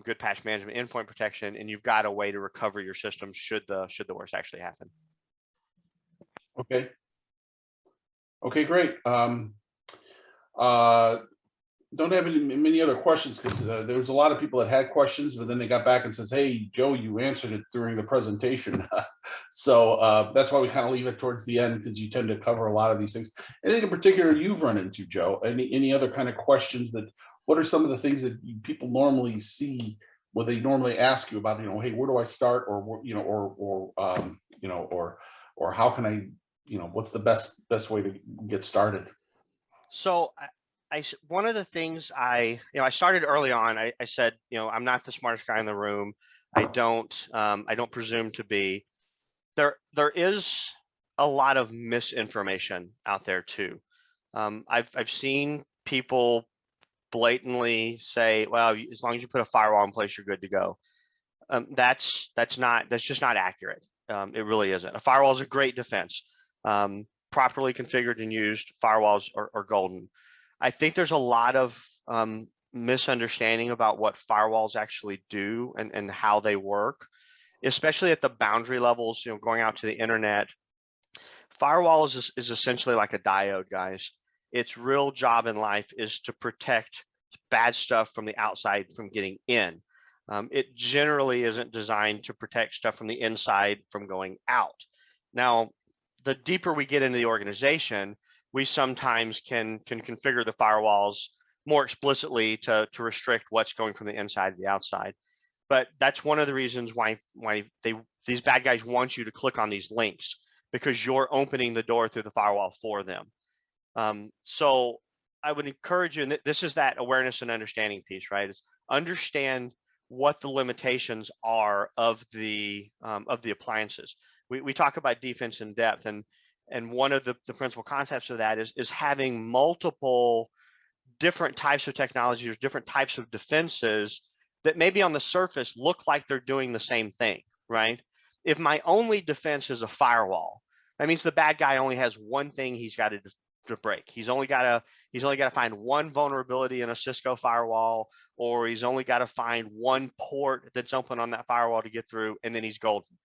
good patch management, endpoint protection, and you've got a way to recover your system should the worst actually happen. Okay. Okay, great. Don't have many other questions, because there was a lot of people that had questions, but then they got back and says, "Hey, Joe, you answered it during the presentation." So that's why we kind of leave it towards the end, because you tend to cover a lot of these things. Anything in particular you've run into, Joe? Any other kind of questions that? What are some of the things that people normally see, where they normally ask you about? Hey, where do I start, or or how can I? What's the best way to get started? So one of the things I started early on. I said, I'm not the smartest guy in the room. I don't presume to be. There is a lot of misinformation out there too. I've seen people blatantly say, well, as long as you put a firewall in place, you're good to go. That's just not accurate. It really isn't. A firewall is a great defense. Properly configured and used, firewalls are golden. I think there's a lot of misunderstanding about what firewalls actually do and how they work, especially at the boundary levels. Going out to the internet, firewalls is essentially like a diode, guys. Its real job in life is to protect bad stuff from the outside from getting in. It generally isn't designed to protect stuff from the inside from going out. Now, the deeper we get into the organization, we sometimes can configure the firewalls more explicitly to restrict what's going from the inside to the outside. But that's one of the reasons why these bad guys want you to click on these links, because you're opening the door through the firewall for them. So I would encourage you, and this is that awareness and understanding piece, right? Is understand what the limitations are of the appliances. We talk about defense in depth, and one of the principal concepts of that is having multiple different types of technologies or different types of defenses that maybe on the surface look like they're doing the same thing, right? If my only defense is a firewall, that means the bad guy only has one thing he's got to break. He's only got to find one vulnerability in a Cisco firewall, or he's only got to find one port that's open on that firewall to get through, and then he's golden.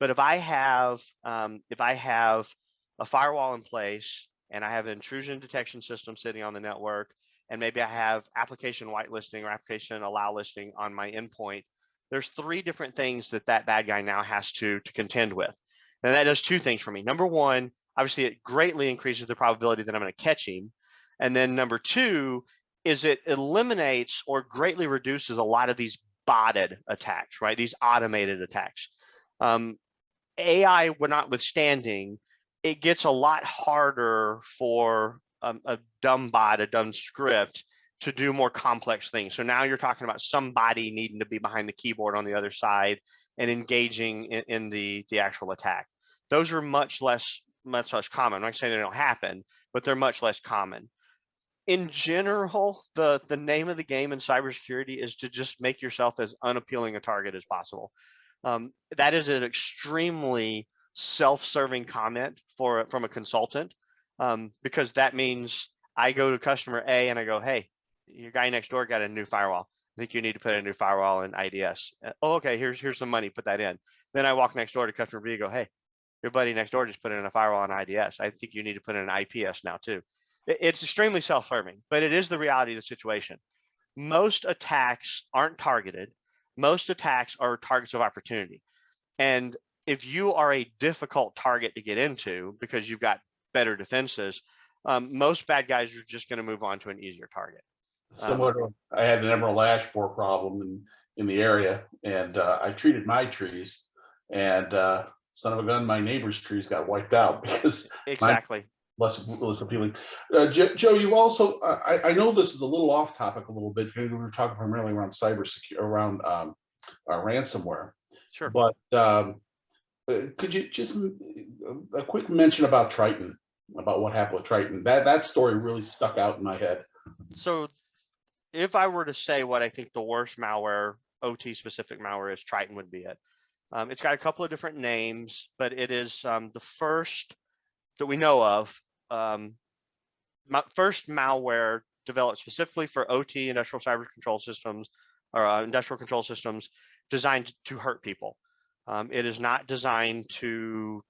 But if I have a firewall in place, and I have an intrusion detection system sitting on the network, and maybe I have application whitelisting or application allow listing on my endpoint, there's three different things that bad guy now has to contend with. And that does two things for me. Number one, obviously it greatly increases the probability that I'm going to catch him. And then number two is it eliminates or greatly reduces a lot of these botted attacks, right? These automated attacks. AI notwithstanding, it gets a lot harder for a dumb bot, a dumb script to do more complex things. So now you're talking about somebody needing to be behind the keyboard on the other side and engaging in the actual attack. Those are much less common. I'm not saying they don't happen, but they're much less common. In general, the name of the game in cybersecurity is to just make yourself as unappealing a target as possible. That is an extremely self-serving comment from a consultant, because that means I go to customer A and I go, hey, your guy next door got a new firewall. I think you need to put a new firewall in IDS. Oh, okay, here's some money, put that in. Then I walk next door to customer B and go, hey, your buddy next door just put in a firewall in IDS. I think you need to put in an IPS now too. It's extremely self-serving, but it is the reality of the situation. Most attacks aren't targeted. Most attacks are targets of opportunity. And if you are a difficult target to get into because you've got better defenses, most bad guys are just going to move on to an easier target. Similar to, I had an emerald ash borer problem in the area, and I treated my trees, and son of a gun, my neighbor's trees got wiped out because mine Exactly. less appealing. Joe, you also, I know this is a little off topic a little bit because we were talking primarily around cybersecurity, around ransomware, Sure. but could you just a quick mention about Triton, about what happened with Triton? That story really stuck out in my head. So if I were to say what I think the worst malware, OT specific malware is, Triton would be it. It's got a couple of different names, but it is the first that we know of, first malware developed specifically for OT, industrial cyber control systems, or industrial control systems, designed to hurt people. It is not designed to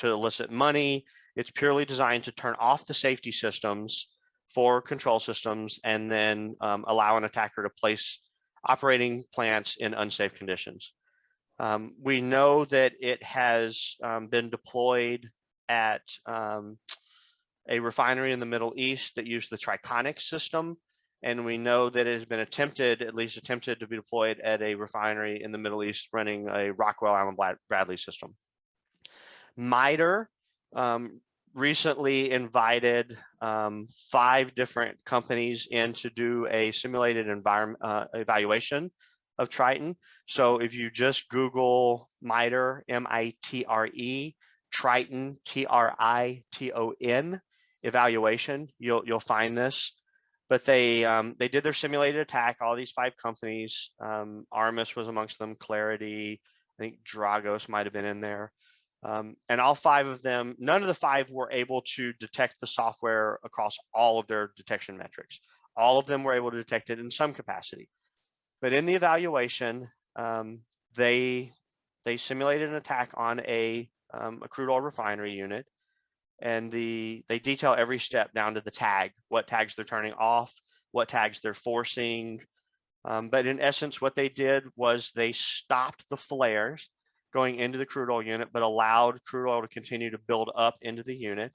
elicit money. It's purely designed to turn off the safety systems for control systems and then allow an attacker to place operating plants in unsafe conditions. We know that it has been deployed at a refinery in the Middle East that used the Triconic system. And we know that it has been attempted, at least attempted, to be deployed at a refinery in the Middle East running a Rockwell Allen Bradley system. MITRE recently invited 5 different companies in to do a simulated environment evaluation of Triton. So if you just Google MITRE, M-I-T-R-E, Triton, T-R-I-T-O-N, evaluation, you'll find this. But they did their simulated attack, all these 5 companies. Armis was amongst them, Clarity, I think Dragos might have been in there. And all 5 of them, none of the 5 were able to detect the software across all of their detection metrics. All of them were able to detect it in some capacity. But in the evaluation, they simulated an attack on a crude oil refinery unit, and they detail every step down to the tag, what tags they're turning off, what tags they're forcing. But in essence, what they did was they stopped the flares going into the crude oil unit, but allowed crude oil to continue to build up into the unit.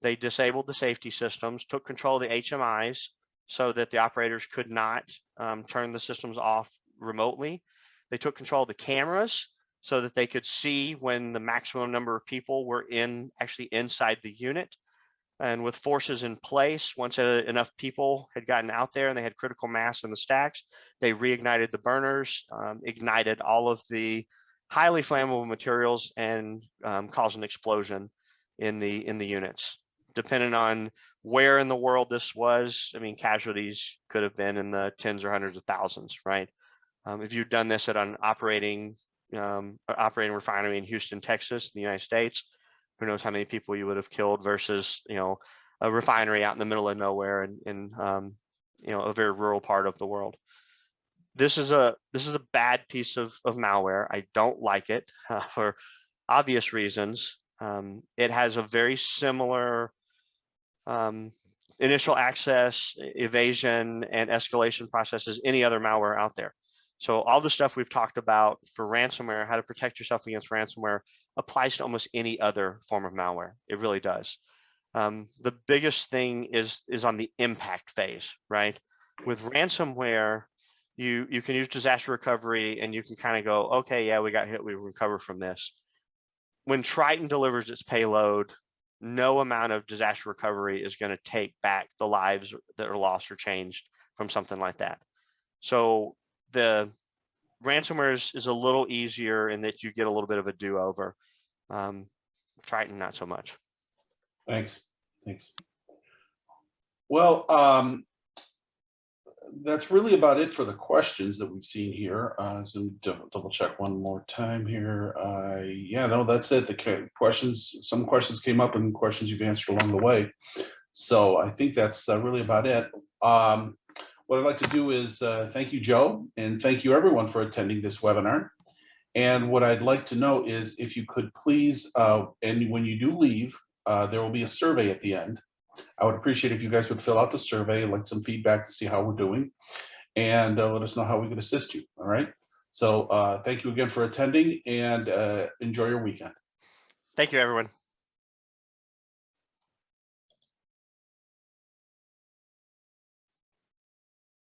They disabled the safety systems, took control of the HMIs so that the operators could not turn the systems off remotely. They took control of the cameras so that they could see when the maximum number of people were actually inside the unit. And with forces in place, once enough people had gotten out there and they had critical mass in the stacks, they reignited the burners, ignited all of the highly flammable materials, and caused an explosion in the units. Depending on where in the world this was, I mean, casualties could have been in the tens or hundreds of thousands, right? If you'd done this at an operating refinery in Houston, Texas, in the United States, who knows how many people you would have killed versus, a refinery out in the middle of nowhere in a very rural part of the world. This is a bad piece of malware. I don't like it for obvious reasons. It has a very similar initial access, evasion, and escalation process as any other malware out there. So all the stuff we've talked about for ransomware, how to protect yourself against ransomware, applies to almost any other form of malware. It really does. The biggest thing is on the impact phase, right? With ransomware, you can use disaster recovery and you can kind of go, okay, yeah, we got hit, we recover from this. When Triton delivers its payload, no amount of disaster recovery is going to take back the lives that are lost or changed from something like that. So the ransomware is a little easier in that you get a little bit of a do-over. Triton, not so much. Thanks. Well, that's really about it for the questions that we've seen here. So double check one more time here. Yeah, no, that's it. The questions, some questions came up and questions you've answered along the way. So I think that's really about it. What I'd like to do is thank you, Joe, and thank you everyone for attending this webinar. And what I'd like to know is if you could please, and when you do leave, there will be a survey at the end. I would appreciate if you guys would fill out the survey, like some feedback to see how we're doing, and let us know how we can assist you. All right. So thank you again for attending, and enjoy your weekend. Thank you, everyone.